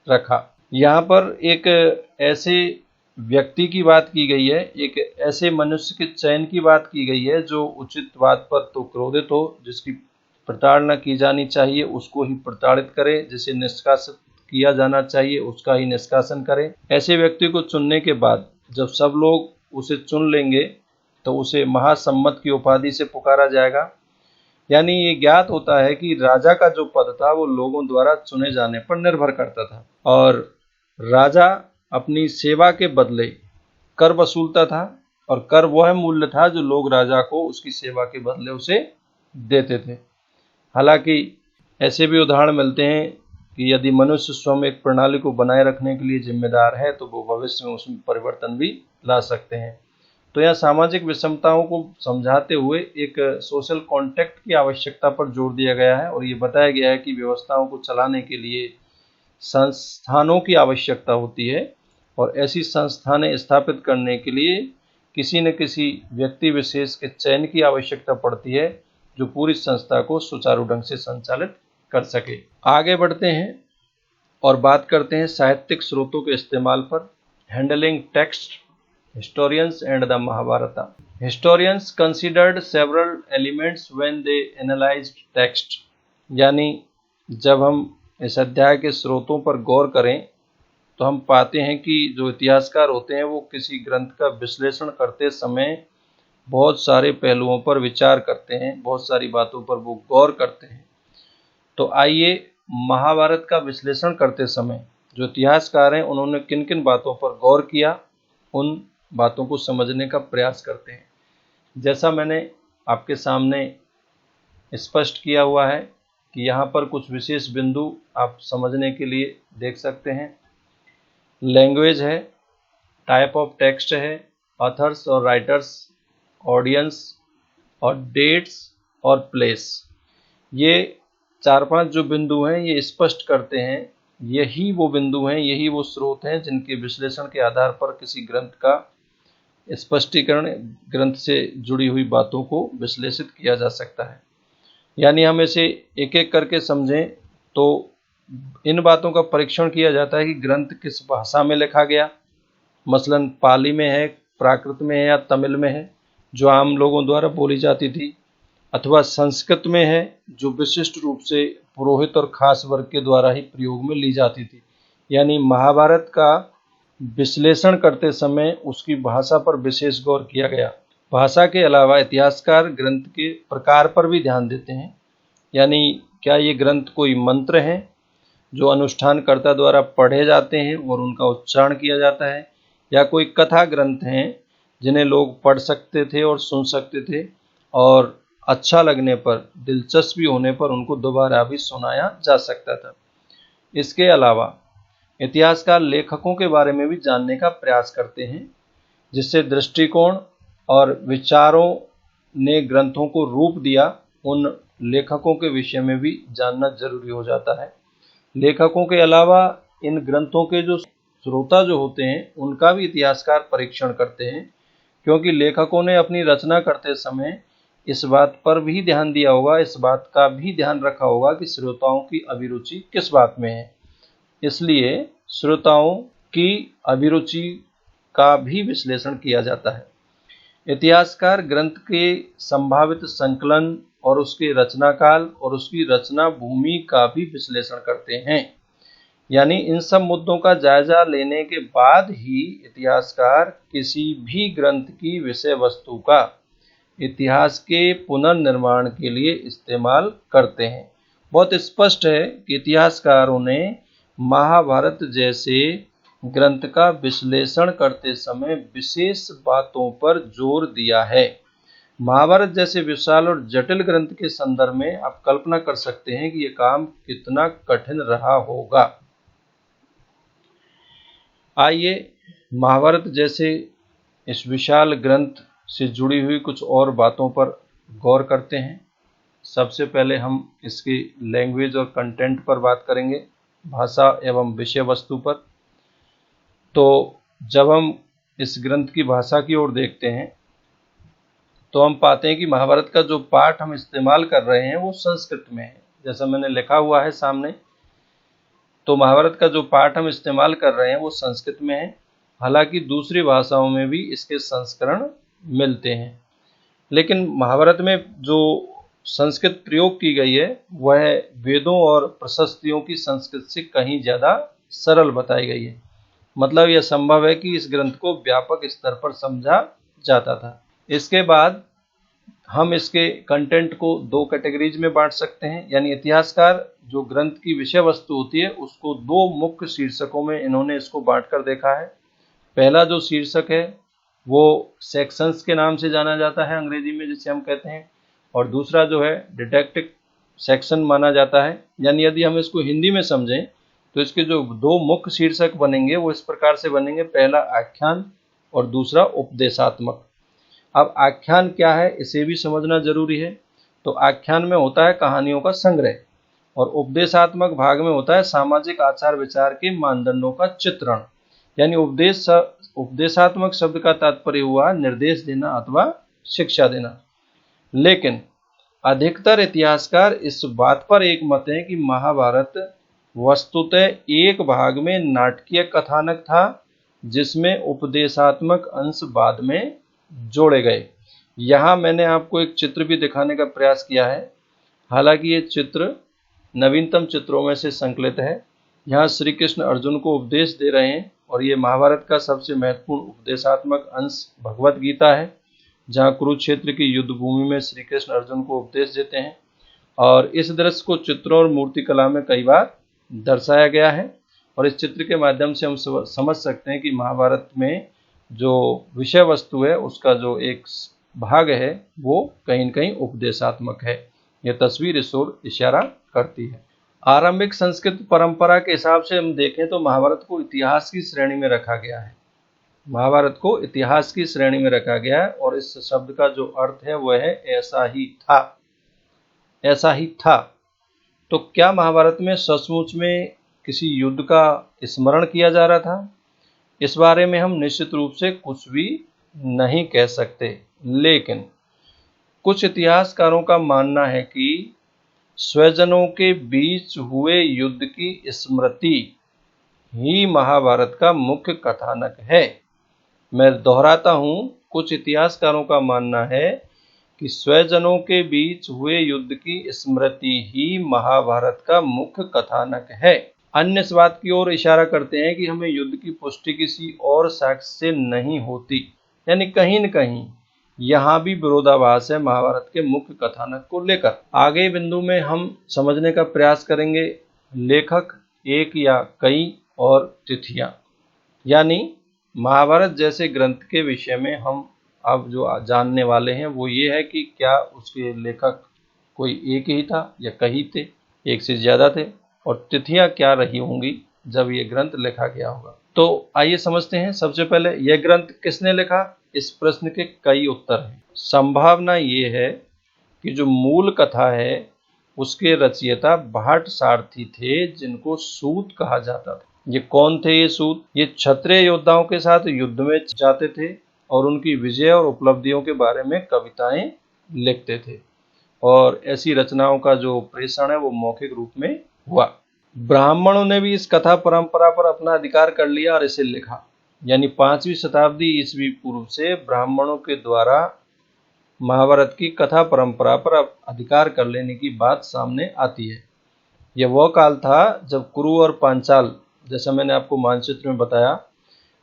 रखा। यहाँ पर एक ऐसे व्यक्ति की बात की गई है, एक ऐसे मनुष्य के चयन की बात की गई है जो उचित बात पर तो क्रोधित हो, जिसकी प्रताड़ना की जानी चाहिए उसको ही प्रताड़ित करे, जिसे निष्कासित किया जाना चाहिए उसका ही निष्कासन करे। ऐसे व्यक्ति को चुनने के बाद जब सब लोग उसे चुन लेंगे तो उसे महासम्मत की उपाधि से पुकारा जाएगा। यानी ये ज्ञात होता है कि राजा का जो पद था वो लोगों द्वारा चुने जाने पर निर्भर करता था, और राजा अपनी सेवा के बदले कर वसूलता था, और कर वह मूल्य था जो लोग राजा को उसकी सेवा के बदले उसे देते थे। हालांकि ऐसे भी उदाहरण मिलते हैं कि यदि मनुष्य स्वयं एक प्रणाली को बनाए रखने के लिए जिम्मेदार है तो वो भविष्य में उसमें परिवर्तन भी ला सकते हैं। तो यहाँ सामाजिक विषमताओं को समझाते हुए एक सोशल कॉन्टेक्ट की आवश्यकता पर जोर दिया गया है, और ये बताया गया है कि व्यवस्थाओं को चलाने के लिए संस्थानों की आवश्यकता होती है, और ऐसी संस्थानें स्थापित करने के लिए किसी न किसी व्यक्ति विशेष के चयन की आवश्यकता पड़ती है, जो पूरी संस्था को सुचारू ढंग से संचालित कर सके। आगे बढ़ते हैं और बात करते हैं साहित्यिक स्रोतों के इस्तेमाल पर। Handling text, historians and the Mahabharata. Historians considered several elements when they analyzed text. यानी जब हम इस अध्याय के स्रोतों पर गौर करें तो हम पाते हैं कि जो इतिहासकार होते हैं वो किसी ग्रंथ का विश्लेषण करते समय बहुत सारे पहलुओं पर विचार करते हैं, बहुत सारी बातों पर वो गौर करते हैं। तो आइए महाभारत का विश्लेषण करते समय जो इतिहासकार हैं उन्होंने किन किन बातों पर गौर किया, उन बातों को समझने का प्रयास करते हैं। जैसा मैंने आपके सामने स्पष्ट किया हुआ है कि यहाँ पर कुछ विशेष बिंदु आप समझने के लिए देख सकते हैं। लैंग्वेज है, टाइप ऑफ टेक्स्ट है, ऑथर्स और राइटर्स, ऑडियंस और डेट्स और प्लेस। ये 4-5 जो बिंदु हैं ये स्पष्ट करते हैं, यही वो बिंदु हैं, यही वो स्रोत हैं जिनके विश्लेषण के आधार पर किसी ग्रंथ का स्पष्टीकरण, ग्रंथ से जुड़ी हुई बातों को विश्लेषित किया जा सकता है। यानी हम इसे एक एक करके समझें तो इन बातों का परीक्षण किया जाता है कि ग्रंथ किस भाषा में लिखा गया, मसलन पाली में है, प्राकृत में है या तमिल में है जो आम लोगों द्वारा बोली जाती थी, अथवा संस्कृत में है जो विशिष्ट रूप से पुरोहित और खास वर्ग के द्वारा ही प्रयोग में ली जाती थी। यानी महाभारत का विश्लेषण करते समय उसकी भाषा पर विशेष गौर किया गया। भाषा के अलावा इतिहासकार ग्रंथ के प्रकार पर भी ध्यान देते हैं, यानी क्या ये ग्रंथ कोई मंत्र हैं जो अनुष्ठानकर्ता द्वारा पढ़े जाते हैं और उनका उच्चारण किया जाता है, या कोई कथा ग्रंथ हैं जिन्हें लोग पढ़ सकते थे और सुन सकते थे और अच्छा लगने पर, दिलचस्पी होने पर उनको दोबारा भी सुनाया जा सकता था। इसके अलावा इतिहासकार लेखकों के बारे में भी जानने का प्रयास करते हैं, जिससे दृष्टिकोण और विचारों ने ग्रंथों को रूप दिया, उन लेखकों के विषय में भी जानना जरूरी हो जाता है। लेखकों के अलावा इन ग्रंथों के जो श्रोता जो होते हैं उनका भी इतिहासकार परीक्षण करते हैं, क्योंकि लेखकों ने अपनी रचना करते समय इस बात पर भी ध्यान दिया होगा, इस बात का भी ध्यान रखा होगा कि श्रोताओं की अभिरुचि किस बात में है। इसलिए श्रोताओं की अभिरुचि का भी विश्लेषण किया जाता है। इतिहासकार ग्रंथ के संभावित संकलन और उसके रचना काल और उसकी रचना भूमि का भी विश्लेषण करते हैं। यानी इन सब मुद्दों का जायजा लेने के बाद ही इतिहासकार किसी भी ग्रंथ की विषय वस्तु का इतिहास के पुनर्निर्माण के लिए इस्तेमाल करते हैं। बहुत स्पष्ट है कि इतिहासकारों ने महाभारत जैसे ग्रंथ का विश्लेषण करते समय विशेष बातों पर जोर दिया है। महाभारत जैसे विशाल और जटिल ग्रंथ के संदर्भ में आप कल्पना कर सकते हैं कि यह काम कितना कठिन रहा होगा। आइए महाभारत जैसे इस विशाल ग्रंथ से जुड़ी हुई कुछ और बातों पर गौर करते हैं। सबसे पहले हम इसकी लैंग्वेज और कंटेंट पर बात करेंगे, भाषा एवं विषय वस्तु पर। तो जब हम इस ग्रंथ की भाषा की ओर देखते हैं तो हम पाते हैं कि महाभारत का जो पाठ हम इस्तेमाल कर रहे हैं वो संस्कृत में है, जैसा मैंने लिखा हुआ है सामने। तो महाभारत का जो पाठ हम इस्तेमाल कर रहे हैं वो संस्कृत में है। हालांकि दूसरी भाषाओं में भी इसके संस्करण मिलते हैं, लेकिन महाभारत में जो संस्कृत प्रयोग की गई है वह वेदों और प्रशस्तियों की संस्कृत से कहीं ज़्यादा सरल बताई गई है। मतलब यह संभव है कि इस ग्रंथ को व्यापक स्तर पर समझा जाता था। इसके बाद हम इसके कंटेंट को 2 कैटेगरीज में बांट सकते हैं। यानी इतिहासकार जो ग्रंथ की विषय वस्तु होती है उसको 2 मुख्य शीर्षकों में इन्होंने इसको बांट कर देखा है। पहला जो शीर्षक है वो सेक्शंस के नाम से जाना जाता है अंग्रेजी में, जिसे हम कहते हैं, और दूसरा जो है डिडैक्टिक सेक्शन माना जाता है। यानी यदि हम इसको हिंदी में समझें तो इसके जो 2 मुख्य शीर्षक बनेंगे वो इस प्रकार से बनेंगे, पहला आख्यान और दूसरा उपदेशात्मक। अब आख्यान क्या है इसे भी समझना जरूरी है। तो आख्यान में होता है कहानियों का संग्रह, और उपदेशात्मक भाग में होता है सामाजिक आचार विचार के मानदंडों का चित्रण। यानी उपदेशात्मक शब्द का तात्पर्य हुआ निर्देश देना अथवा शिक्षा देना। लेकिन अधिकतर इतिहासकार इस बात पर एक मत हैं कि महाभारत वस्तुतः एक भाग में नाटकीय कथानक था, जिसमें उपदेशात्मक अंश बाद में जोड़े गए। यहाँ मैंने आपको एक चित्र भी दिखाने का प्रयास किया है। हालांकि ये चित्र नवीनतम चित्रों में से संकलित है। यहाँ श्री कृष्ण अर्जुन को उपदेश दे रहे हैं, और ये महाभारत का सबसे महत्वपूर्ण उपदेशात्मक अंश भगवत गीता है, जहाँ कुरुक्षेत्र की युद्ध भूमि में श्री कृष्ण अर्जुन को उपदेश देते हैं। और इस दृश्य को चित्रों और मूर्तिकला में कई बार दर्शाया गया है, और इस चित्र के माध्यम से हम समझ सकते हैं कि महाभारत में जो विषय वस्तु है उसका जो एक भाग है वो कहीं न कहीं उपदेशात्मक है। यह तस्वीर इस ओर इशारा करती है। आरंभिक संस्कृत परंपरा के हिसाब से हम देखें तो महाभारत को इतिहास की श्रेणी में रखा गया है। महाभारत को इतिहास की श्रेणी में रखा गया है, और इस शब्द का जो अर्थ है वह है ऐसा ही था, ऐसा ही था। तो क्या महाभारत में सचमुच में किसी युद्ध का स्मरण किया जा रहा था? इस बारे में हम निश्चित रूप से कुछ भी नहीं कह सकते, लेकिन कुछ इतिहासकारों का मानना है कि स्वजनों के बीच हुए युद्ध की स्मृति ही महाभारत का मुख्य कथानक है। मैं दोहराता हूं, कुछ इतिहासकारों का मानना है कि स्वजनों के बीच हुए युद्ध की स्मृति ही महाभारत का मुख्य कथानक है। अन्य इस बात की ओर इशारा करते हैं कि हमें युद्ध की पुष्टि किसी और साक्ष्य से नहीं होती। यानी कहीं न कहीं यहाँ भी विरोधाभास है महाभारत के मुख्य कथानक को लेकर। आगे बिंदु में हम समझने का प्रयास करेंगे लेखक, एक या कई, और तिथियां। यानी महाभारत जैसे ग्रंथ के विषय में हम अब जो जानने वाले हैं वो ये है कि क्या उसके लेखक कोई एक ही था या कई थे, एक से ज्यादा थे, और तिथियां क्या रही होंगी जब ये ग्रंथ लिखा गया होगा। तो आइए समझते हैं। सबसे पहले यह ग्रंथ किसने लिखा, इस प्रश्न के कई उत्तर हैं। संभावना ये है कि जो मूल कथा है उसके रचयिता भाट सारथी थे, जिनको सूत कहा जाता था। ये कौन थे ये सूत? ये क्षत्रिय योद्धाओं के साथ युद्ध में जाते थे और उनकी विजय और उपलब्धियों के बारे में कविताएं लिखते थे, और ऐसी रचनाओं का जो प्रेषण है वो मौखिक रूप में हुआ। ब्राह्मणों ने भी इस कथा परंपरा पर अपना अधिकार कर लिया और इसे लिखा। यानी 5वीं शताब्दी ईस्वी पूर्व से ब्राह्मणों के द्वारा महाभारत की कथा परंपरा पर अधिकार कर लेने की बात सामने आती है। यह वह काल था जब कुरु और पांचाल, जैसा मैंने आपको मानचित्र में बताया,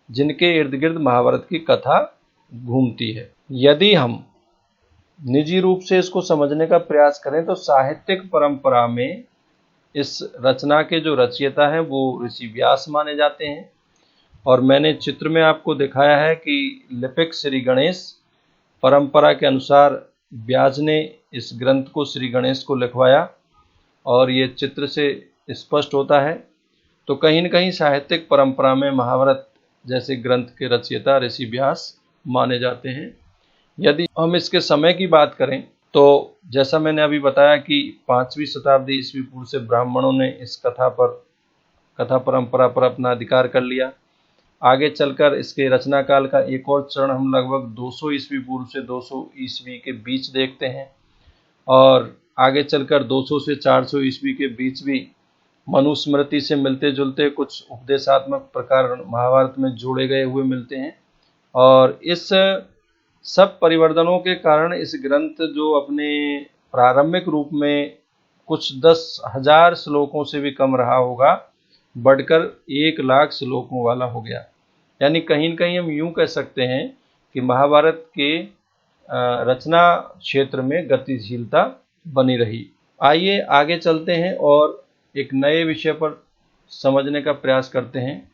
जिनके इर्द गिर्द महाभारत की कथा घूमती है। यदि हम निजी रूप से इसको समझने का प्रयास करें तो साहित्यिक परंपरा में इस रचना के जो रचयिता हैं वो ऋषि व्यास माने जाते हैं, और मैंने चित्र में आपको दिखाया है कि लिपिक श्री गणेश परंपरा के अनुसार व्यास ने इस ग्रंथ को श्री गणेश को लिखवाया, और ये चित्र से स्पष्ट होता है। तो कहीं न कहीं साहित्यिक परंपरा में महाभारत जैसे ग्रंथ के रचयिता ऋषि व्यास माने जाते हैं। यदि हम इसके समय की बात करें तो जैसा मैंने अभी बताया कि 5वीं शताब्दी ईस्वी पूर्व से ब्राह्मणों ने इस कथा परंपरा पर अपना अधिकार कर लिया। आगे चलकर इसके रचना काल का एक और चरण हम लगभग 200 ईस्वी पूर्व से 200 ईस्वी के बीच देखते हैं, और आगे चलकर 200 से 400 ईस्वी के बीच भी मनुस्मृति से मिलते जुलते कुछ उपदेशात्मक प्रकार महाभारत में जोड़े गए हुए मिलते हैं। और इस सब परिवर्तनों के कारण इस ग्रंथ जो अपने प्रारंभिक रूप में कुछ 10,000 श्लोकों से भी कम रहा होगा, बढ़कर 1,00,000 श्लोकों वाला हो गया। यानी कहीं न कहीं हम यूं कह सकते हैं कि महाभारत के रचना क्षेत्र में गतिशीलता बनी रही। आइए आगे चलते हैं और एक नए विषय पर समझने का प्रयास करते हैं,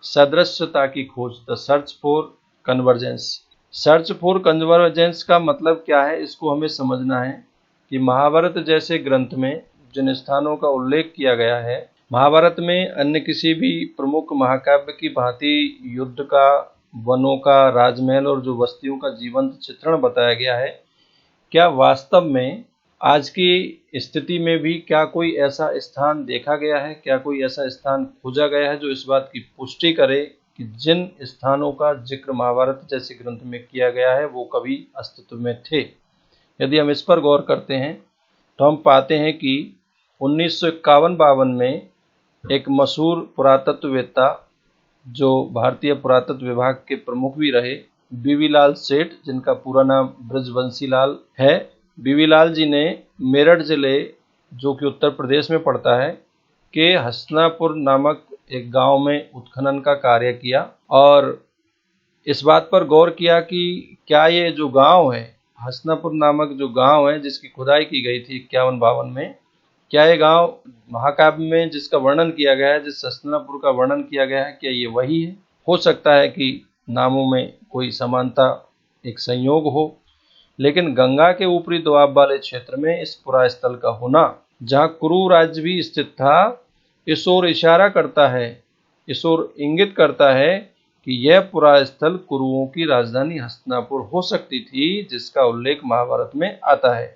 सदृश्यता की खोज, the search for convergence. Search for convergence का मतलब क्या है, इसको हमें समझना है कि महाभारत जैसे ग्रंथ में जिन स्थानों का उल्लेख किया गया है, महाभारत में अन्य किसी भी प्रमुख महाकाव्य की भांति युद्ध का वनों का, राजमहल और जो बस्तियों का जीवंत चित्रण बताया गया है, क्या वास्तव में आज की स्थिति में भी क्या कोई ऐसा स्थान देखा गया है, क्या कोई ऐसा स्थान खोजा गया है जो इस बात की पुष्टि करे कि जिन स्थानों का जिक्र महाभारत जैसे ग्रंथ में किया गया है वो कभी अस्तित्व में थे। यदि हम इस पर गौर करते हैं तो हम पाते हैं कि 1951-52 में एक मशहूर पुरातत्ववेत्ता जो भारतीय पुरातत्व विभाग के प्रमुख भी रहे, बीवी लाल सेठ, जिनका पूरा नाम ब्रजवंशी लाल है, बीवी लाल जी ने मेरठ जिले, जो कि उत्तर प्रदेश में पड़ता है, के हसनापुर नामक एक गांव में उत्खनन का कार्य किया और इस बात पर गौर किया कि क्या ये जो गांव है, हसनापुर नामक जो गांव है जिसकी खुदाई की गई थी 51-52 में, क्या ये गांव महाकाव्य में जिसका वर्णन किया गया है, जिस हसनापुर का वर्णन किया गया है, क्या ये वही है? हो सकता है कि नामों में कोई समानता, एक संयोग हो, लेकिन गंगा के ऊपरी दोआब वाले क्षेत्र में इस पुरास्थल का होना, जहाँ कुरु राज्य भी स्थित था, इस ओर इशारा करता है, इस ओर इंगित करता है कि यह पुरास्थल कुरुओं की राजधानी हस्तिनापुर हो सकती थी, जिसका उल्लेख महाभारत में आता है।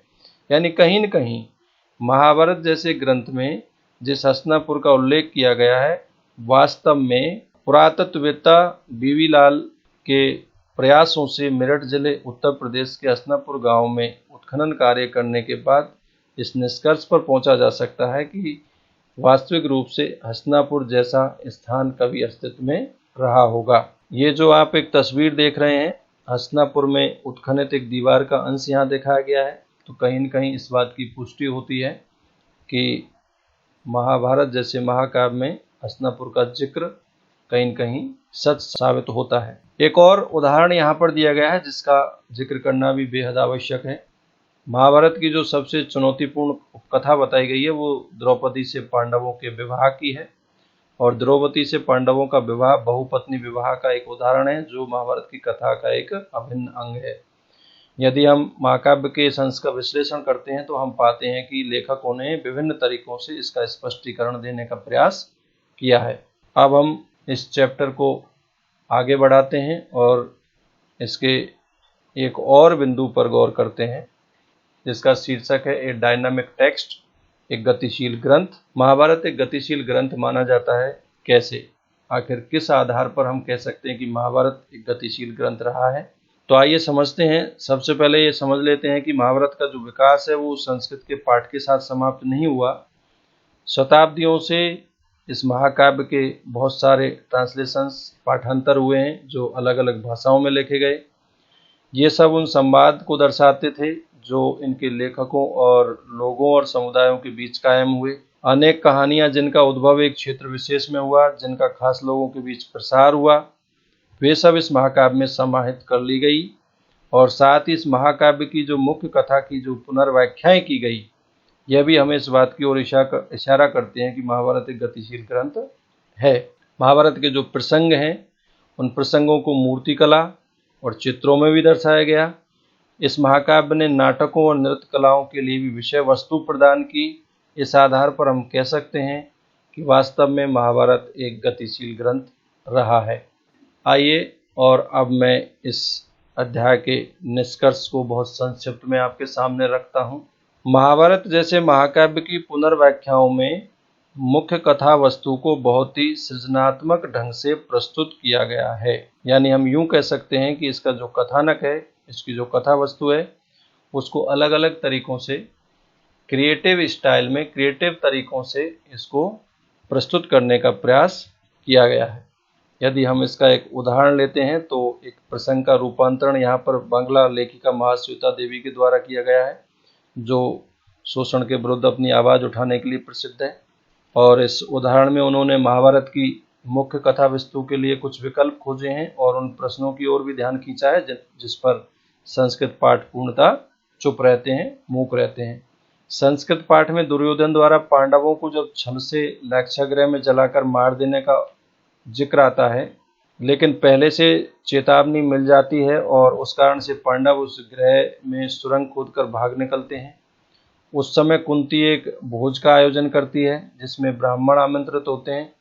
यानी कहीं न कहीं महाभारत जैसे ग्रंथ में जिस हस्तिनापुर का उल्लेख किया गया है, वास्तव में पुरातत्ववेत्ता बीवी लाल के प्रयासों से मेरठ जिले उत्तर प्रदेश के हसनापुर गांव में उत्खनन कार्य करने के बाद इस निष्कर्ष पर पहुंचा जा सकता है कि वास्तविक रूप से हसनापुर जैसा स्थान कभी अस्तित्व में रहा होगा। ये जो आप एक तस्वीर देख रहे हैं, हसनापुर में उत्खनित एक दीवार का अंश यहाँ दिखाया गया है, तो कहीं न कहीं इस बात की पुष्टि होती है कि महाभारत जैसे महाकाव्य में हसनापुर का जिक्र कहीं न कहीं सच साबित होता है। एक और उदाहरण यहाँ पर दिया गया है जिसका जिक्र करना भी बेहद आवश्यक है। महाभारत की जो सबसे चुनौतीपूर्ण कथा बताई गई है वो द्रौपदी से पांडवों के विवाह की है, और द्रौपदी से पांडवों का विवाह बहुपत्नी विवाह का एक उदाहरण है जो महाभारत की कथा का एक अभिन्न अंग है। यदि हम महाकाव्य के इस अंश का विश्लेषण करते हैं तो हम पाते हैं कि लेखकों ने विभिन्न तरीकों से इसका स्पष्टीकरण देने का प्रयास किया है। अब हम इस चैप्टर को आगे बढ़ाते हैं और इसके एक और बिंदु पर गौर करते हैं जिसका शीर्षक है ए डायनामिक टेक्स्ट, एक गतिशील ग्रंथ। महाभारत एक गतिशील ग्रंथ माना जाता है कैसे? आखिर किस आधार पर हम कह सकते हैं कि महाभारत एक गतिशील ग्रंथ रहा है? तो आइए समझते हैं। सबसे पहले ये समझ लेते हैं कि महाभारत का जो विकास है वो संस्कृत के पाठ के साथ समाप्त नहीं हुआ। शताब्दियों से इस महाकाव्य के बहुत सारे ट्रांसलेशंस, पाठांतर हुए हैं जो अलग अलग भाषाओं में लिखे गए। ये सब उन संवाद को दर्शाते थे जो इनके लेखकों और लोगों और समुदायों के बीच कायम हुए। अनेक कहानियां जिनका उद्भव एक क्षेत्र विशेष में हुआ, जिनका खास लोगों के बीच प्रसार हुआ, वे सब इस महाकाव्य में समाहित कर ली गई। और साथ ही इस महाकाव्य की जो मुख्य कथा की जो पुनर्व्याख्याएं की गई, यह भी हमें इस बात की ओर इशारा करते हैं कि महाभारत एक गतिशील ग्रंथ है। महाभारत के जो प्रसंग हैं उन प्रसंगों को मूर्तिकला और चित्रों में भी दर्शाया गया। इस महाकाव्य ने नाटकों और नृत्य कलाओं के लिए भी विषय वस्तु प्रदान की। इस आधार पर हम कह सकते हैं कि वास्तव में महाभारत एक गतिशील ग्रंथ रहा है। आइए और अब मैं इस अध्याय के निष्कर्ष को बहुत संक्षिप्त में आपके सामने रखता हूँ। महाभारत जैसे महाकाव्य की पुनर्व्याख्याओं में मुख्य कथा वस्तु को बहुत ही सृजनात्मक ढंग से प्रस्तुत किया गया है। यानी हम यूं कह सकते हैं कि इसका जो कथानक है, इसकी जो कथा वस्तु है, उसको अलग अलग तरीकों से क्रिएटिव स्टाइल में, क्रिएटिव तरीकों से इसको प्रस्तुत करने का प्रयास किया गया है। यदि हम इसका एक उदाहरण लेते हैं तो एक प्रसंग का रूपांतरण यहाँ पर बांग्ला लेखिका महाश्वेता देवी के द्वारा किया गया है, जो शोषण के विरुद्ध अपनी आवाज़ उठाने के लिए प्रसिद्ध है। और इस उदाहरण में उन्होंने महाभारत की मुख्य कथा वस्तु के लिए कुछ विकल्प खोजे हैं और उन प्रश्नों की ओर भी ध्यान खींचा है जिस पर संस्कृत पाठ पूर्णतः चुप रहते हैं, मूक रहते हैं। संस्कृत पाठ में दुर्योधन द्वारा पांडवों को जब छल से लाक्षागृह में जलाकर मार देने का जिक्र आता है, लेकिन पहले से चेतावनी मिल जाती है और उस कारण से पांडव उस गृह में सुरंग खोदकर भाग निकलते हैं। उस समय कुंती एक भोज का आयोजन करती है जिसमें ब्राह्मण आमंत्रित होते हैं।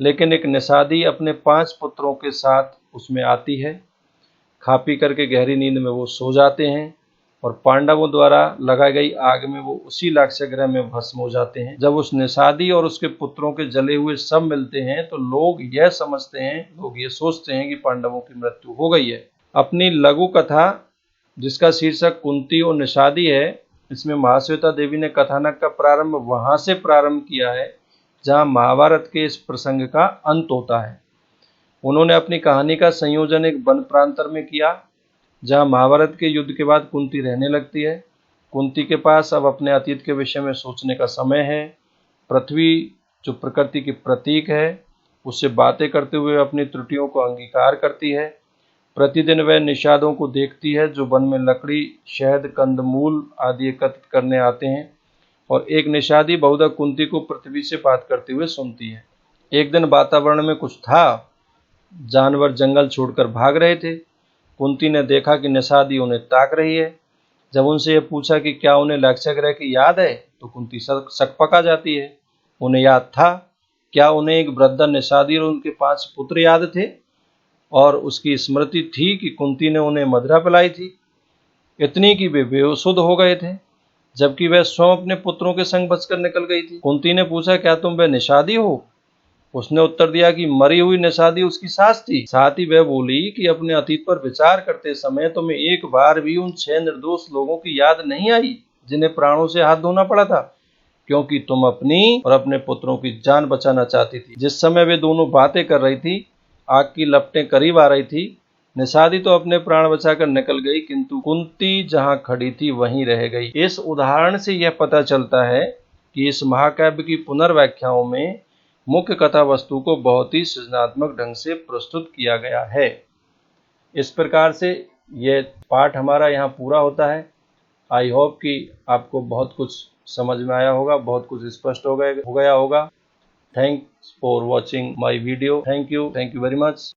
लेकिन एक निषादी अपने 5 पुत्रों के साथ उसमें आती है। खा पी करके गहरी नींद में वो सो जाते हैं और पांडवों द्वारा लगाई गई आग में वो उसी लाक्षागृह में भस्म हो जाते हैं। जब उस निषादी और उसके पुत्रों के जले हुए सब मिलते हैं तो लोग ये सोचते हैं कि पांडवों की मृत्यु हो गई है। अपनी लघु कथा जिसका शीर्षक कुंती और निषादी है, इसमें महाश्वेता देवी ने कथानक का प्रारंभ वहां से प्रारंभ किया है जहां महाभारत के इस प्रसंग का अंत होता है। उन्होंने अपनी कहानी का संयोजन एक वन प्रांतर में किया जहां महाभारत के युद्ध के बाद कुंती रहने लगती है। कुंती के पास अब अपने अतीत के विषय में सोचने का समय है। पृथ्वी जो प्रकृति की प्रतीक है, उससे बातें करते हुए अपनी त्रुटियों को अंगीकार करती है। प्रतिदिन वह निषादों को देखती है जो वन में लकड़ी, शहद, कंदमूल आदि एकत्रित करने आते हैं, और एक निषादी बहुधा कुंती को पृथ्वी से बात करते हुए सुनती है। एक दिन वातावरण में कुछ था, जानवर जंगल छोड़कर भाग रहे थे। कुंती ने देखा कि निषादी उन्हें ताक रही है। जब उनसे यह पूछा कि क्या उन्हें लाक्षागृह की याद है, तो कुंती सकपका जाती है। उन्हें याद था। क्या उन्हें एक वृद्ध निषादी और उनके 5 पुत्र याद थे, और उसकी स्मृति थी कि कुंती ने उन्हें मदिरा पिलाई थी, इतनी कि वे बेहोश हो गए थे, जबकि वह स्वयं अपने पुत्रों के संग बचकर निकल गई थी। कुंती ने पूछा, क्या तुम वह निषादी हो? उसने उत्तर दिया कि मरी हुई निषादी उसकी सास थी। साथ ही वह बोली कि अपने अतीत पर विचार करते समय तुम्हें एक बार भी उन 6 निर्दोष लोगों की याद नहीं आई जिन्हें प्राणों से हाथ धोना पड़ा था, क्योंकि तुम अपनी और अपने पुत्रों की जान बचाना चाहती थी। जिस समय वे दोनों बातें कर रही थी, आग की लपटें करीब आ रही थी। निषादी तो अपने प्राण बचाकर निकल गई, किंतु कुंती जहां खड़ी थी वहीं रह गई। इस उदाहरण से यह पता चलता है कि इस महाकाव्य की पुनर्व्याख्याओं में मुख्य कथा वस्तु को बहुत ही सृजनात्मक ढंग से प्रस्तुत किया गया है। इस प्रकार से यह पाठ हमारा यहाँ पूरा होता है। आई होप कि आपको बहुत कुछ समझ में आया होगा, बहुत कुछ स्पष्ट हो गया होगा। Thanks for watching my video. Thank you very much.